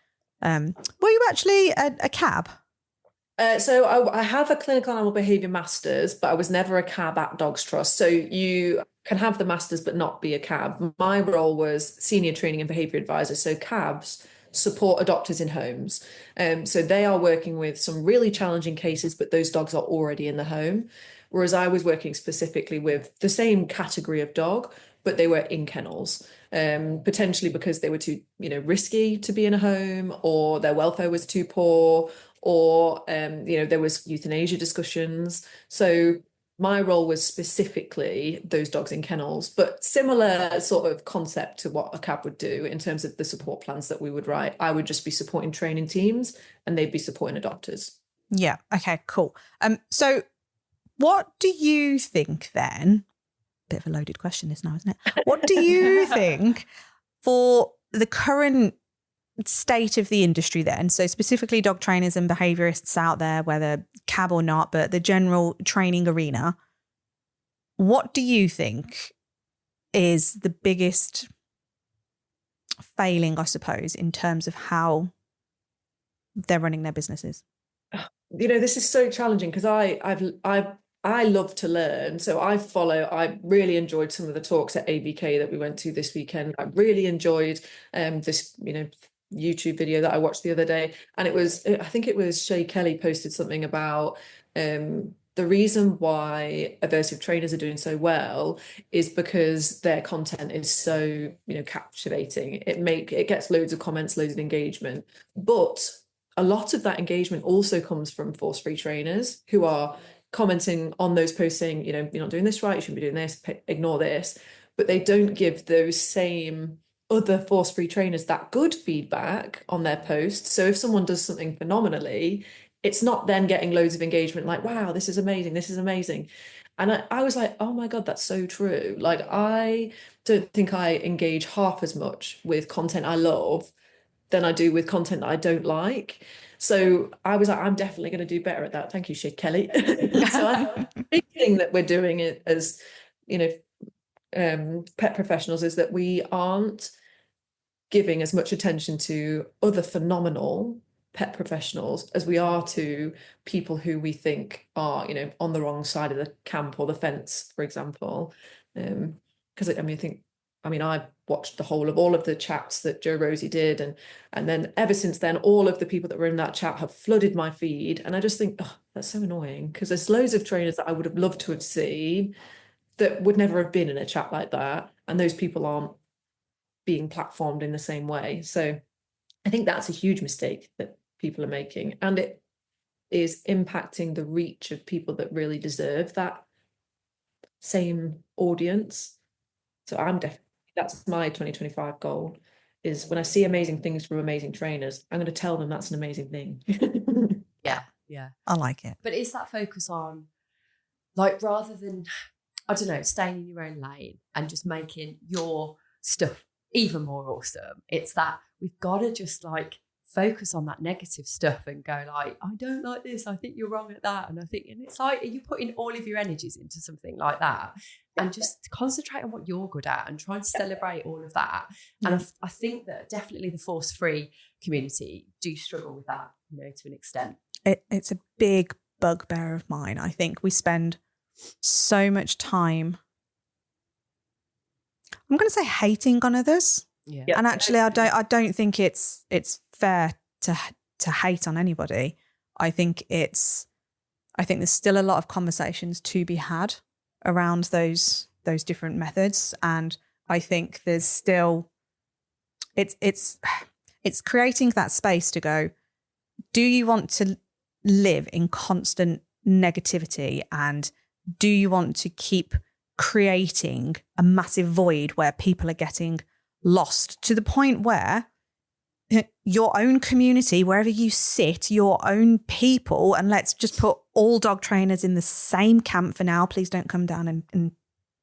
were you actually a cab? So I have a clinical animal behaviour masters, but I was never a cab at Dogs Trust. So you can have the masters but not be a cab. My role was senior training and behaviour advisor. So cabs support adopters in homes. So they are working with some really challenging cases, but those dogs are already in the home. Whereas I was working specifically with the same category of dog, but they were in kennels, potentially because they were too, risky to be in a home, or their welfare was too poor, or, there was euthanasia discussions. So my role was specifically those dogs in kennels, but similar sort of concept to what a cab would do in terms of the support plans that we would write. I would just be supporting training teams and they'd be supporting adopters. Yeah. Okay, cool. So what do you think then? Bit of a loaded question this now, isn't it? What do you think for the current state of the industry then? So specifically dog trainers and behaviourists out there, whether cab or not, but the general training arena, what do you think is the biggest failing, I suppose, in terms of how they're running their businesses? This is so challenging because I love to learn. So I really enjoyed some of the talks at ABK that we went to this weekend. I really enjoyed this, YouTube video that I watched the other day. And I think it was Shay Kelly posted something about the reason why aversive trainers are doing so well is because their content is so, captivating. It gets loads of comments, loads of engagement. But a lot of that engagement also comes from force-free trainers who are commenting on those posts saying, you're not doing this right, you shouldn't be doing this, ignore this. but they don't give those same other force-free trainers that good feedback on their posts. So if someone does something phenomenally, it's not then getting loads of engagement like, wow, this is amazing, this is amazing. And I was like, oh my God, that's so true. Like, I don't think I engage half as much with content I love than I do with content that I don't like. So I was like, I'm definitely going to do better at that. Thank you, Shit Kelly. So I think the big thing that we're doing it as, you know, pet professionals is that we aren't giving as much attention to other phenomenal pet professionals as we are to people who we think are, you know, on the wrong side of the camp or the fence, for example. Because I mean, I watched the whole of all of the chats that Joe Rosie did, and then ever since then, all of the people that were in that chat have flooded my feed, and I just think, oh, that's so annoying, because there's loads of trainers that I would have loved to have seen that would never have been in a chat like that, and those people aren't being platformed in the same way. So I think that's a huge mistake that people are making, and it is impacting the reach of people that really deserve that same audience. So that's my 2025 goal, is when I see amazing things from amazing trainers, I'm going to tell them that's an amazing thing. Yeah. I like it. But is that focus on, like, rather than, I don't know, staying in your own lane and just making your stuff even more awesome, it's that we've got to just like focus on that negative stuff and go like, I don't like this, I think you're wrong at that, and it's like, are you putting all of your energies into something like that, and just concentrate on what you're good at and try and celebrate all of that. And I think that definitely the force-free community do struggle with that, you know, to an extent. It's a big bugbear of mine. I think we spend so much time, I'm going to say, hating on others. Yeah. And actually, I don't think it's fair to hate on anybody. I think there's still a lot of conversations to be had around those different methods, and I think there's still it's creating that space to go, do you want to live in constant negativity, and do you want to keep creating a massive void where people are getting lost to the point where your own community, wherever you sit, your own people, and let's just put all dog trainers in the same camp for now. Please don't come down and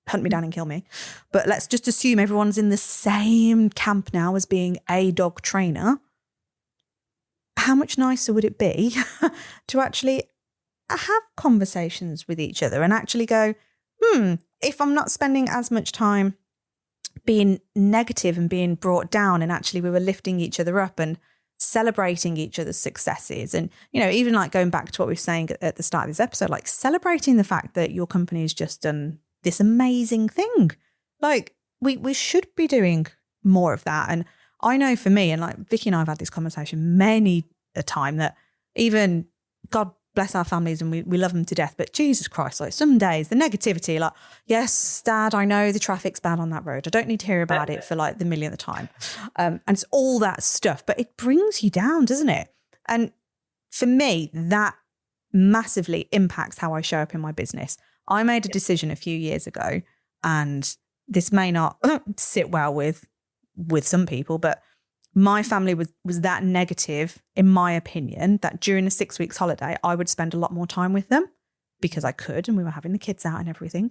hunt me down and kill me. But let's just assume everyone's in the same camp now as being a dog trainer. How much nicer would it be to actually have conversations with each other and actually go, if I'm not spending as much time being negative and being brought down, and actually we were lifting each other up and celebrating each other's successes, and, you know, even like going back to what we were saying at the start of this episode, like celebrating the fact that your company has just done this amazing thing. Like we should be doing more of that. And I know for me, and like Vicky and I have had this conversation many a time, that even, God bless our families and we love them to death, but Jesus Christ, like some days the negativity, like, yes, Dad, I know the traffic's bad on that road, I don't need to hear about it for like the millionth time, and it's all that stuff, but it brings you down, doesn't it? And for me, that massively impacts how I show up in my business. I made a decision a few years ago, and this may not sit well with some people, but my family was that negative, in my opinion, that during a 6 weeks holiday, I would spend a lot more time with them because I could, and we were having the kids out and everything.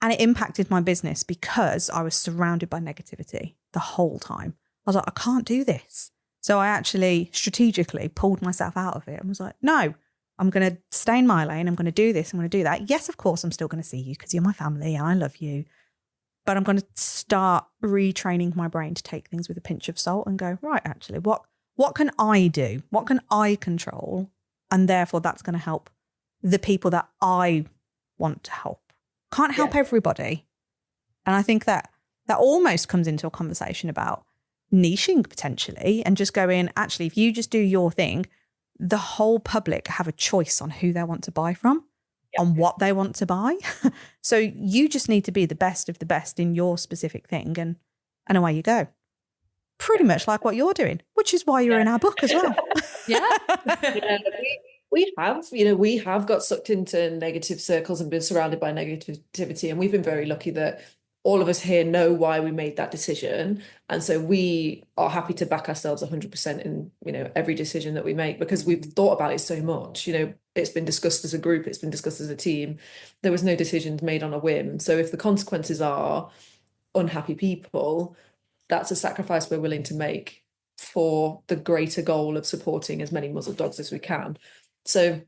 And it impacted my business because I was surrounded by negativity the whole time. I was like, I can't do this. So I actually strategically pulled myself out of it and was like, no, I'm going to stay in my lane. I'm going to do this. I'm going to do that. Yes, of course, I'm still going to see you because you're my family and I love you. But I'm going to start retraining my brain to take things with a pinch of salt and go, right, actually, what can I do? What can I control? And therefore, that's going to help the people that I want to help. Can't help everybody. And I think that almost comes into a conversation about niching potentially, and just going, actually, if you just do your thing, the whole public have a choice on who they want to buy from, on what they want to buy. So you just need to be the best of the best in your specific thing, and away you go. Pretty much like what you're doing, which is why you're in our book as well. We have got sucked into negative circles and been surrounded by negativity, and we've been very lucky that all of us here know why we made that decision. And so we are happy to back ourselves 100% in, every decision that we make, because we've thought about it so much. It's been discussed as a group, it's been discussed as a team. There was no decisions made on a whim. So if the consequences are unhappy people, that's a sacrifice we're willing to make for the greater goal of supporting as many muzzled dogs as we can. So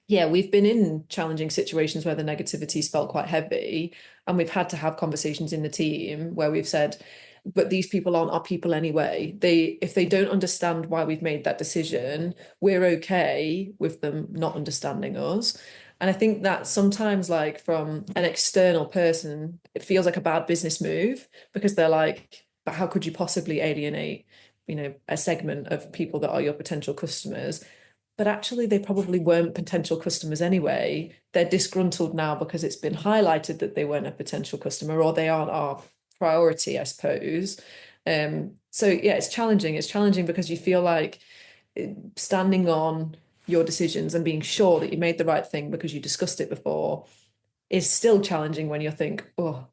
yeah, we've been in challenging situations where the negativity's felt quite heavy, and we've had to have conversations in the team where we've said, but these people aren't our people anyway. If they don't understand why we've made that decision, we're okay with them not understanding us. And I think that sometimes, like, from an external person, it feels like a bad business move, because they're like, but how could you possibly alienate, a segment of people that are your potential customers? But actually, they probably weren't potential customers anyway. They're disgruntled now because it's been highlighted that they weren't a potential customer, or they aren't our priority, I suppose. So yeah, it's challenging. It's challenging because you feel like standing on your decisions and being sure that you made the right thing because you discussed it before is still challenging when you think, oh,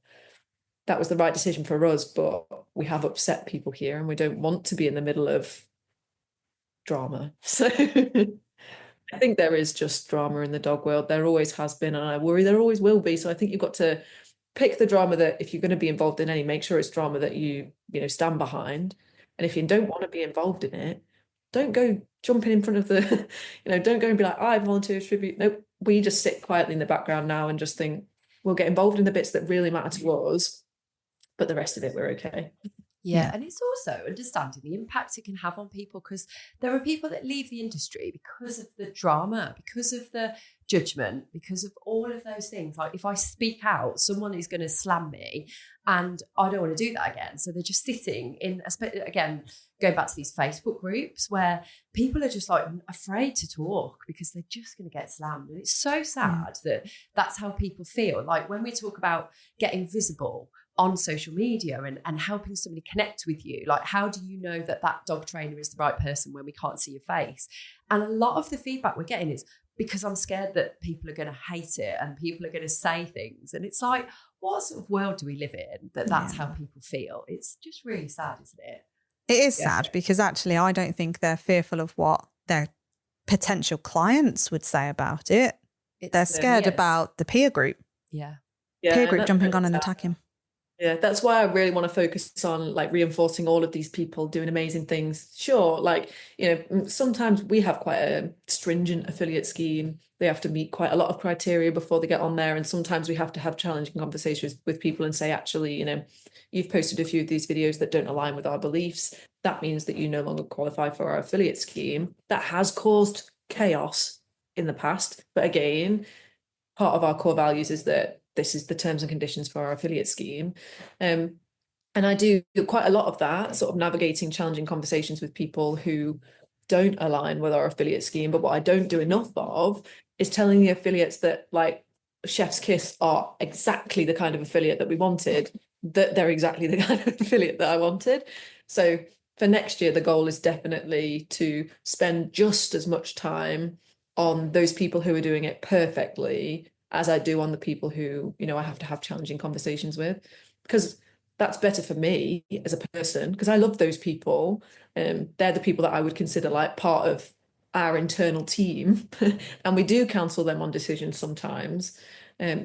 that was the right decision for us, but we have upset people here and we don't want to be in the middle of drama. So I think there is just drama in the dog world. There always has been, and I worry there always will be. So I think you've got to pick the drama that, if you're going to be involved in any, make sure it's drama that you stand behind. And if you don't want to be involved in it, don't go jumping in front of the, don't go and be like, I volunteer to tribute. Nope, we just sit quietly in the background now and just think we'll get involved in the bits that really matter to us, but the rest of it, we're okay. Yeah, and it's also understanding the impact it can have on people, because there are people that leave the industry because of the drama, because of the judgment, because of all of those things. Like, if I speak out, someone is going to slam me, and I don't want to do that again. So they're just sitting in, again, going back to these Facebook groups where people are just like afraid to talk because they're just going to get slammed. And it's so sad that that's how people feel. Like, when we talk about getting visible on social media and helping somebody connect with you, like, how do you know that that dog trainer is the right person when we can't see your face? And a lot of the feedback we're getting is because I'm scared that people are going to hate it and people are going to say things. And it's like, what sort of world do we live in that's how people feel? It's just really sad, isn't it? It is sad, because actually I don't think they're fearful of what their potential clients would say about it. They're scared about the peer group. Yeah. Peer group jumping on and attacking. Yeah, that's why I really want to focus on, like, reinforcing all of these people doing amazing things. Sure, like, sometimes we have quite a stringent affiliate scheme. They have to meet quite a lot of criteria before they get on there. And sometimes we have to have challenging conversations with people and say, actually, you've posted a few of these videos that don't align with our beliefs. That means that you no longer qualify for our affiliate scheme. That has caused chaos in the past. But again, part of our core values is that this is the terms and conditions for our affiliate scheme. And I do quite a lot of that, sort of navigating challenging conversations with people who don't align with our affiliate scheme. But what I don't do enough of is telling the affiliates that, like, Chef's Kiss are exactly the kind of affiliate that we wanted, that they're exactly the kind of affiliate that I wanted. So for next year, the goal is definitely to spend just as much time on those people who are doing it perfectly as I do on the people who, I have to have challenging conversations with, because that's better for me as a person, because I love those people. They're the people that I would consider like part of our internal team. And we do counsel them on decisions sometimes.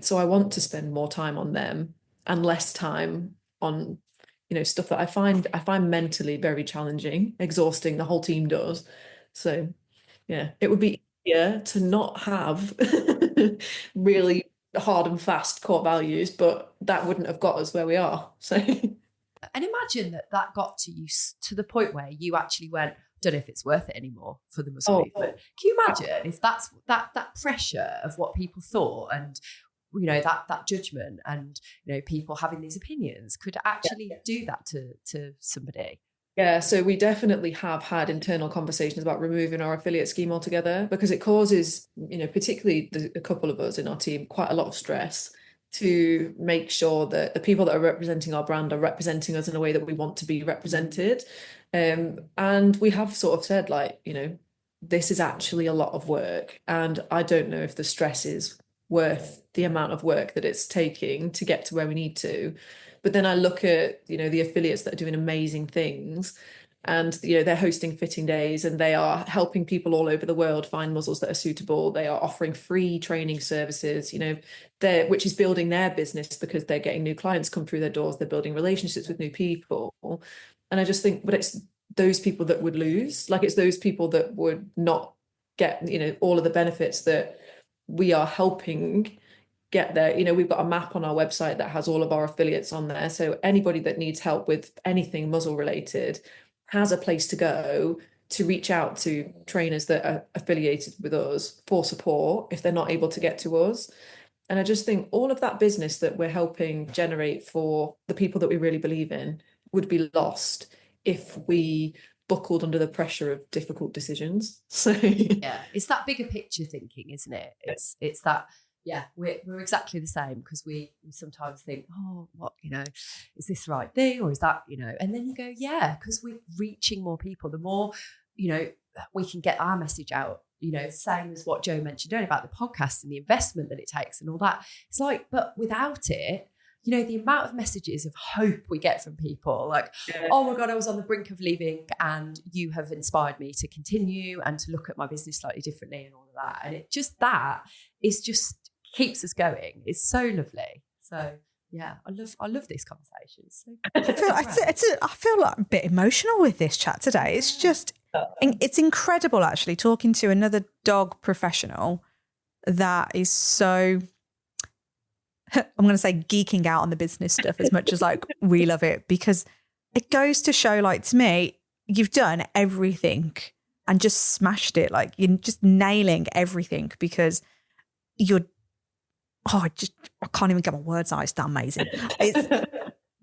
So I want to spend more time on them and less time on, stuff that I find mentally very challenging, exhausting. The whole team does. So yeah, it would be easier to not have really hard and fast core values, but that wouldn't have got us where we are. So, and imagine that got to you to the point where you actually went, don't know if it's worth it anymore for the Muzzle Movement. Can you imagine if that's that pressure of what people thought, and that judgment, and people having these opinions could actually do that to somebody? Yeah, so we definitely have had internal conversations about removing our affiliate scheme altogether, because it causes, particularly a couple of us in our team, quite a lot of stress to make sure that the people that are representing our brand are representing us in a way that we want to be represented. And we have sort of said, like, this is actually a lot of work, and I don't know if the stress is worth the amount of work that it's taking to get to where we need to. But then I look at, the affiliates that are doing amazing things, and they're hosting fitting days, and they are helping people all over the world find muzzles that are suitable. They are offering free training services, which is building their business because they're getting new clients come through their doors. They're building relationships with new people. And I just think, but it's those people that would lose. Like, it's those people that would not get, all of the benefits that we are helping get there. We've got a map on our website that has all of our affiliates on there. So anybody that needs help with anything muzzle related has a place to go to reach out to trainers that are affiliated with us for support if they're not able to get to us. And I just think all of that business that we're helping generate for the people that we really believe in would be lost if we buckled under the pressure of difficult decisions. So yeah, it's that bigger picture thinking, isn't it? It's that, yeah, we're exactly the same, because we sometimes think, oh, what, is this the right thing, or is that, and then you go, yeah, because we're reaching more people. The more, we can get our message out, same as what Joe mentioned earlier about the podcast and the investment that it takes and all that. It's like, but without it, the amount of messages of hope we get from people, like, oh my God, I was on the brink of leaving and you have inspired me to continue and to look at my business slightly differently and all of that. And it just, that is just keeps us going. It's so lovely. So yeah, I love this conversation. So I feel like a bit emotional with this chat today. It's just, it's incredible actually talking to another dog professional that is so, I'm going to say geeking out on the business stuff as much as like we love it, because it goes to show, like, to me, you've done everything and just smashed it. Like, you're just nailing everything because you're, I can't even get my words out. It's that amazing.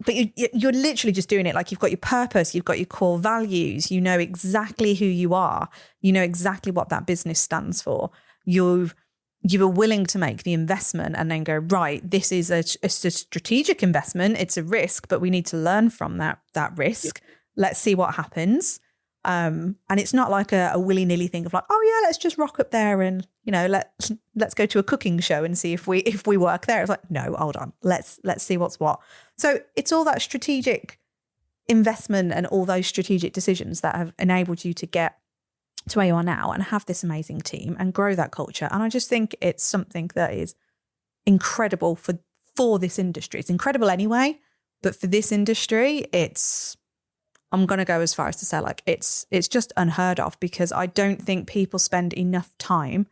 But you're literally just doing it. Like, you've got your purpose, you've got your core values, you know exactly who you are, you know exactly what that business stands for. You were willing to make the investment and then go, right, this is a strategic investment. It's a risk, but we need to learn from that risk. Yeah. Let's see what happens. And it's not like a willy-nilly thing of like, oh yeah, let's just rock up there and, let's go to a cooking show and see if we work there. It's like, no, hold on. Let's see what's what. So it's all that strategic investment and all those strategic decisions that have enabled you to get to where you are now and have this amazing team and grow that culture. And I just think it's something that is incredible for this industry. It's incredible anyway, but for this industry, I'm going to go as far as to say, like, it's just unheard of, because I don't think people spend enough time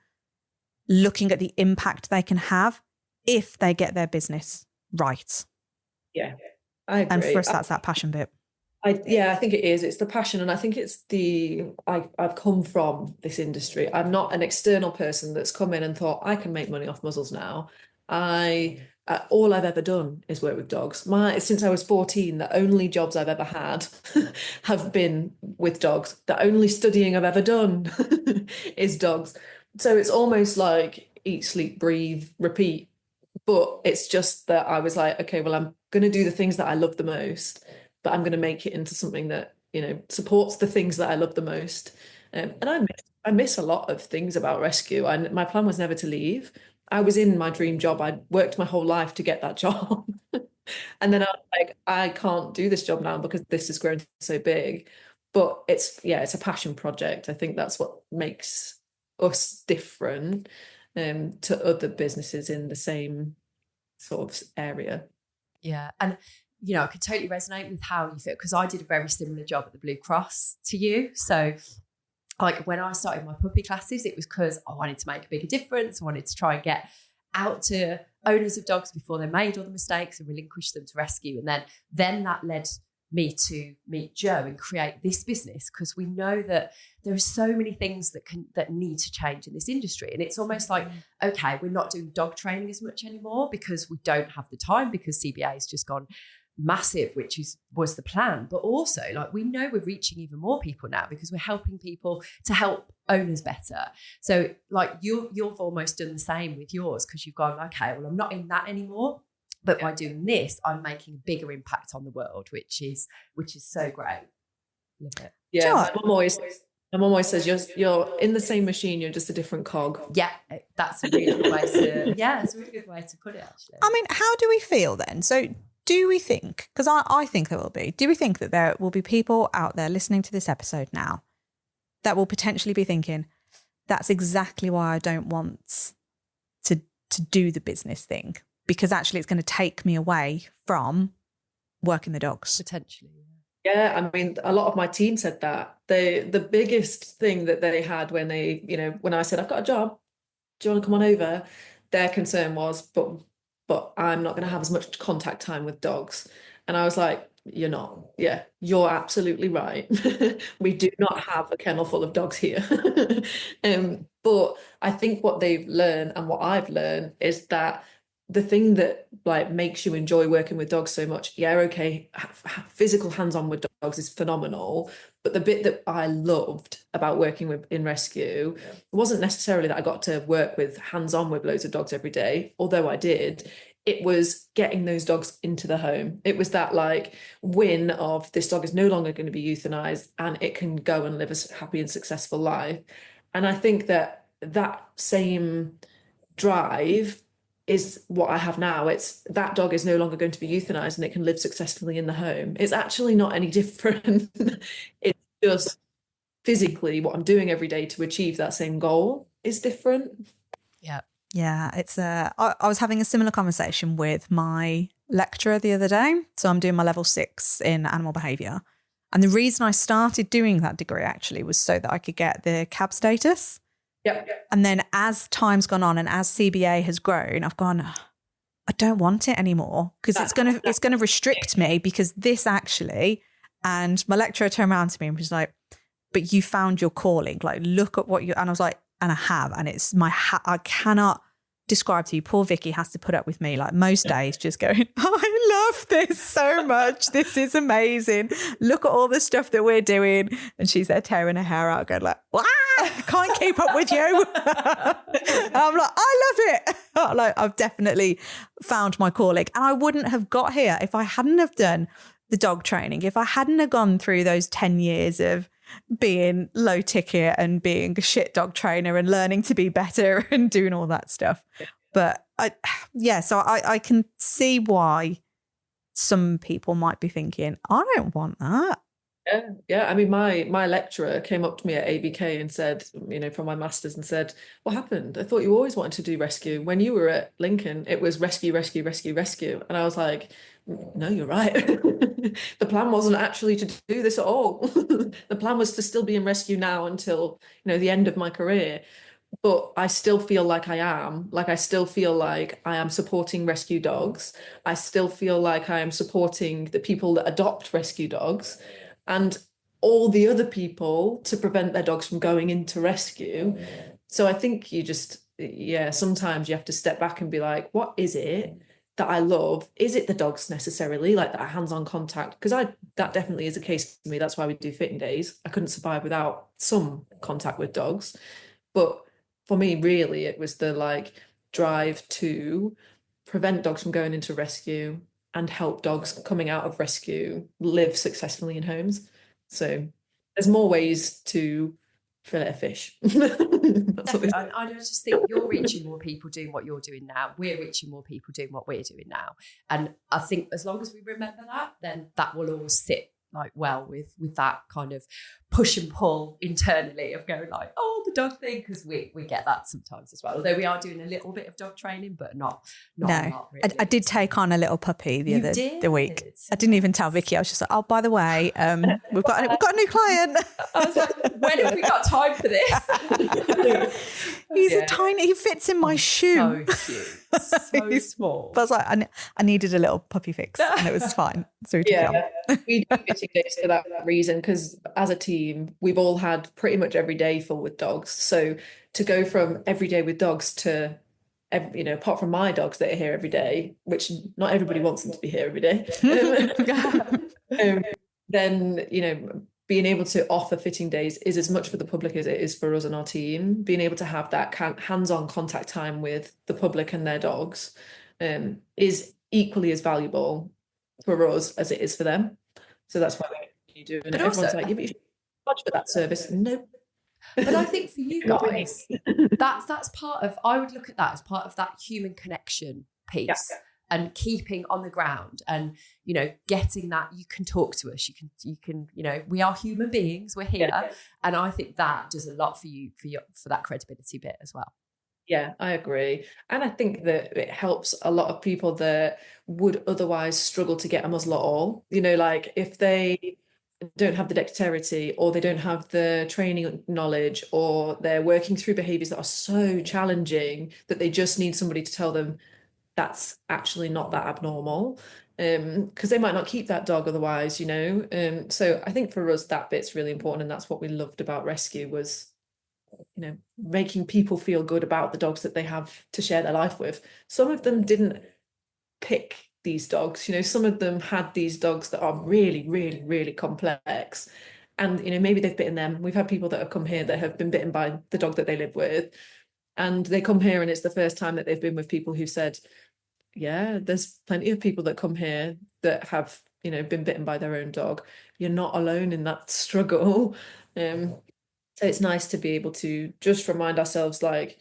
looking at the impact they can have if they get their business right. Yeah, I agree. And for us, that's that passion bit. I think it is. It's the passion. And I think it's I've come from this industry. I'm not an external person that's come in and thought, I can make money off muzzles now. All I've ever done is work with dogs. Since I was 14, the only jobs I've ever had have been with dogs. The only studying I've ever done is dogs. So it's almost like eat, sleep, breathe, repeat. But it's just that I was like, okay, well, I'm going to do the things that I love the most, but I'm going to make it into something that, supports the things that I love the most. And I miss a lot of things about rescue. And my plan was never to leave. I was in my dream job. I worked my whole life to get that job. And then I was like, I can't do this job now because this has grown so big. But it's a passion project. I think that's what makes us different to other businesses in the same sort of area. Yeah. And, I could totally resonate with how you feel, because I did a very similar job at the Blue Cross to you. So like when I started my puppy classes, it was because I wanted to make a bigger difference. I wanted to try and get out to owners of dogs before they made all the mistakes and relinquish them to rescue. And then that led me to meet Joe and create this business, because we know that there are so many things that need to change in this industry. And it's almost like, okay, we're not doing dog training as much anymore because we don't have the time, because CBA has just gone massive, which was the plan. But also, like, we know we're reaching even more people now because we're helping people to help owners better. So like you've almost done the same with yours, because you've gone, okay, well, I'm not in that anymore, but by doing this, I'm making a bigger impact on the world, which is so great. Love it. Yeah, my mum always says you're in the same machine, you're just a different cog. Yeah, that's a really good way to. Yeah, it's a really good way to put it, actually. I mean, how do we feel then? So do we think, because I think there will be, do we think that there will be people out there listening to this episode now that will potentially be thinking, that's exactly why I don't want to do the business thing, because actually it's going to take me away from working the dogs? Potentially. Yeah, I mean, a lot of my team said that. The biggest thing that they had when they, when I said, I've got a job, do you want to come on over? Their concern was, but I'm not going to have as much contact time with dogs. And I was like, you're not. Yeah, you're absolutely right. We do not have a kennel full of dogs here. But I think what they've learned and what I've learned is that the thing that like makes you enjoy working with dogs so much, yeah, okay, physical hands-on with dogs is phenomenal, but the bit that I loved about working with in rescue wasn't necessarily that I got to work with hands-on with loads of dogs every day, although I did. It was getting those dogs into the home. It was that like win of this dog is no longer going to be euthanized and it can go and live a happy and successful life. And I think that same drive is what I have now. It's that dog is no longer going to be euthanized and it can live successfully in the home. It's actually not any different. It's just physically what I'm doing every day to achieve that same goal is different. Yeah, it's I was having a similar conversation with my lecturer the other day. So I'm doing my level 6 in animal behaviour. And the reason I started doing that degree actually was so that I could get the CAB status. Yep. And then as time's gone on and as CBA has grown, I've gone, I don't want it anymore because it's gonna restrict me, because this actually, and my lecturer turned around to me and was like, but you found your calling, like look at what you, and I was like, and I have, and it's I cannot describe to you. Poor Vicky has to put up with me like most days just going, I love this so much. This is amazing. Look at all the stuff that we're doing. And she's there tearing her hair out going like, I can't keep up with you. And I'm like, I love it. Like I've definitely found my calling. And I wouldn't have got here if I hadn't have done the dog training, if I hadn't have gone through those 10 years of being low ticket and being a shit dog trainer and learning to be better and doing all that stuff. But so I can see why some people might be thinking, I don't want that. Yeah. I mean, my lecturer came up to me at ABK and said, from my master's, and said, what happened? I thought you always wanted to do rescue. When you were at Lincoln, it was rescue, rescue, rescue, rescue. And I was like, no, you're right. The plan wasn't actually to do this at all. The plan was to still be in rescue now until, the end of my career. But I still feel like I am. Like, I still feel like I am supporting rescue dogs. I still feel like I am supporting the people that adopt rescue dogs and all the other people to prevent their dogs from going into rescue. So I think you just, sometimes you have to step back and be like, what is it that I love? Is it the dogs necessarily, like that hands-on contact? Because that definitely is a case for me. That's why we do fitting days. I couldn't survive without some contact with dogs. But for me, really, it was the drive to prevent dogs from going into rescue and help dogs coming out of rescue live successfully in homes. So there's more ways to fillet a fish. I just think you're reaching more people doing what you're doing now. We're reaching more people doing what we're doing now. And I think as long as we remember that, then that will all sit well with that kind of push and pull internally of going like, oh, the dog thing, because we get that sometimes as well. Although we are doing a little bit of dog training, but not a lot really. I did take on a little puppy the week. I didn't even tell Vicky. I was just like, oh, by the way, we've got a new client. I was like, when have we got time for this? He's a tiny, he fits in my shoe. So cute. So small. But I was like, I needed a little puppy fix and it was fine. So we we do fitting days for that reason, because as a team, we've all had pretty much every day full with dogs. So to go from every day with dogs to, apart from my dogs that are here every day, which not everybody wants them to be here every day, then, being able to offer fitting days is as much for the public as it is for us and our team. Being able to have that hands-on contact time with the public and their dogs is equally as valuable for us as it is for them. So that's why we do it. Everyone's like, but you should charge for that service. No. But I think for you guys, that's part of, I would look at that as part of that human connection piece. and keeping on the ground and, you know, getting that you can talk to us, you can, you know, we are human beings, we're here. Yeah. And I think that does a lot for you, for that credibility bit as well. Yeah, I agree. And I think that it helps a lot of people that would otherwise struggle to get a muzzle at all. You know, like if they don't have the dexterity or they don't have the training knowledge or they're working through behaviors that are so challenging that they just need somebody to tell them that's actually not that abnormal. Because they might not keep that dog otherwise, you know. So I think for us that bit's really important, and that's what we loved about Rescue was, you know, making people feel good about the dogs that they have to share their life with. Some of them didn't pick these dogs, you know, some of them had these dogs that are really, really, really complex. And, you know, maybe they've bitten them. We've had people that have come here that have been bitten by the dog that they live with. And they come here and it's the first time that they've been with people who said, yeah, there's plenty of people that come here that have, you know, been bitten by their own dog. You're not alone in that struggle. So it's nice to be able to just remind ourselves, like,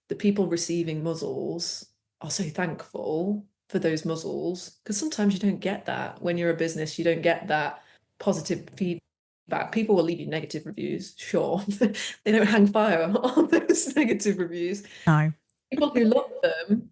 the people receiving muzzles are so thankful for those muzzles, because sometimes you don't get that when you're a business. You don't get that positive feedback. People will leave you negative reviews, sure. They don't hang fire on those negative reviews. No. People who love them,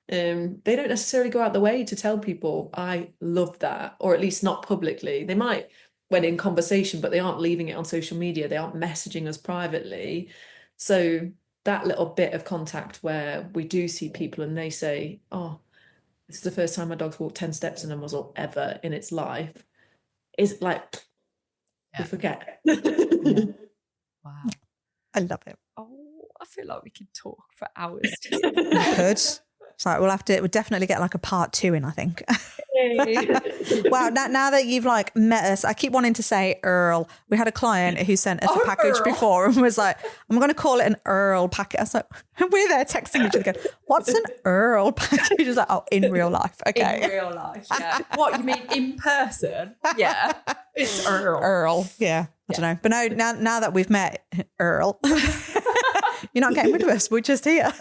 they don't necessarily go out the way to tell people, I love that, or at least not publicly. They might when in conversation, but they aren't leaving it on social media. They aren't messaging us privately. So that little bit of contact where we do see people and they say, oh, this is the first time my dog's walked 10 steps in a muzzle ever in its life, is like, we forget. Yeah. Wow. I love it. Oh, I feel like we could talk for hours. We could. So we'll definitely get like a part 2 in, I think. Wow, now that you've like met us, I keep wanting to say Earl. We had a client who sent us a package Earl. before and was like, I'm going to call it an Earl packet. I was like, we're there texting each other going, what's an Earl package? He was like, oh, in real life. Okay. In real life, yeah. What, you mean in person? Yeah. It's Earl. Earl, yeah. I don't know. But no, now that we've met Earl, you're not getting rid of us. We're just here.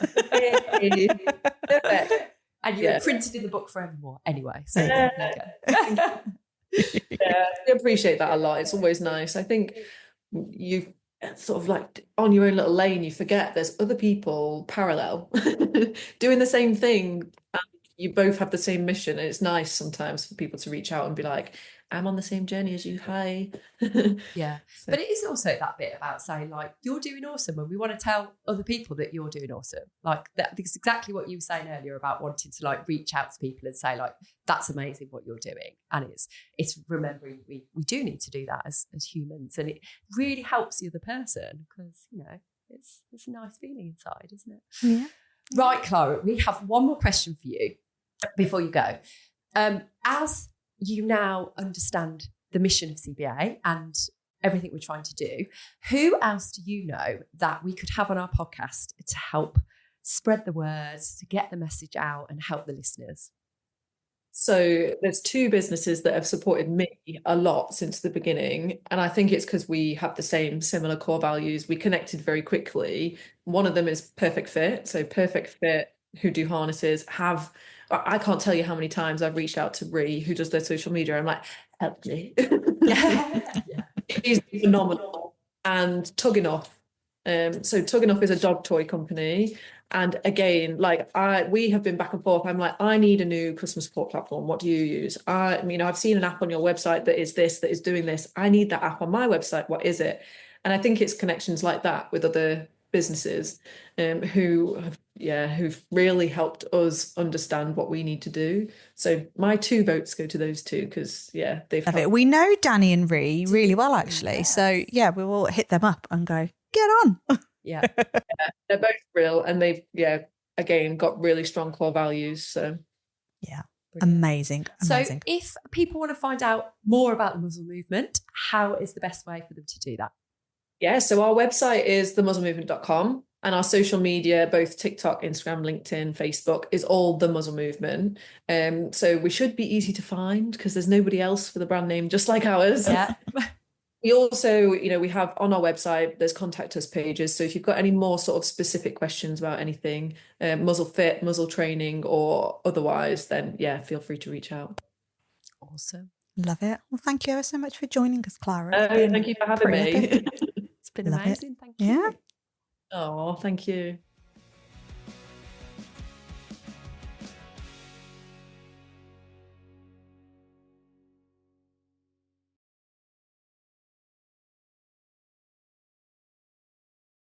And you're printed in the book forevermore anyway. So there you go. Yeah, I appreciate that a lot. It's always nice. I think you sort of like on your own little lane, you forget there's other people parallel doing the same thing. And you both have the same mission. And it's nice sometimes for people to reach out and be like, I'm on the same journey as you. Hi. Yeah. So. But it is also that bit about saying, like, you're doing awesome, and we want to tell other people that you're doing awesome. Like, that's exactly what you were saying earlier about wanting to like reach out to people and say, like, that's amazing what you're doing. And it's remembering we do need to do that as humans, and it really helps the other person, because, you know, it's a nice feeling inside, isn't it? Yeah. Right, Clara, we have one more question for you before you go. As you now understand the mission of CBA and everything we're trying to do, who else do you know that we could have on our podcast to help spread the word, to get the message out and help the listeners? So there's 2 businesses that have supported me a lot since the beginning. And I think it's because we have the similar core values. We connected very quickly. One of them is Perfect Fit. So Perfect Fit, who do harnesses, I can't tell you how many times I've reached out to Ree, who does their social media. I'm like, help me. She's phenomenal. And Tug Enough. So Tug Enough is a dog toy company. And again, like we have been back and forth. I'm like, I need a new customer support platform. What do you use? I've seen an app on your website that is doing this. I need that app on my website. What is it? And I think it's connections like that with other businesses who've really helped us understand what we need to do. So my 2 votes go to those 2, because they've Love it. We know Danny and Ree really well, actually. Yes. So we will hit them up and go, get on. Yeah. They're both real, and they've again got really strong core values. So Amazing. So if people want to find out more about the Muzzle Movement, how is the best way for them to do that? So our website is themuzzlemovement.com, and our social media, both TikTok, Instagram, LinkedIn, Facebook, is all The Muzzle Movement. So we should be easy to find, because there's nobody else for the brand name just like ours. Yeah. We also, we have on our website, there's contact us pages. So if you've got any more sort of specific questions about anything, muzzle fit, muzzle training, or otherwise, then yeah, feel free to reach out. Awesome. Love it. Well, thank you ever so much for joining us, Clara. It's been Thank you for having pretty me. epic. It's been Love it. amazing. Thank you. Yeah. Oh, thank you.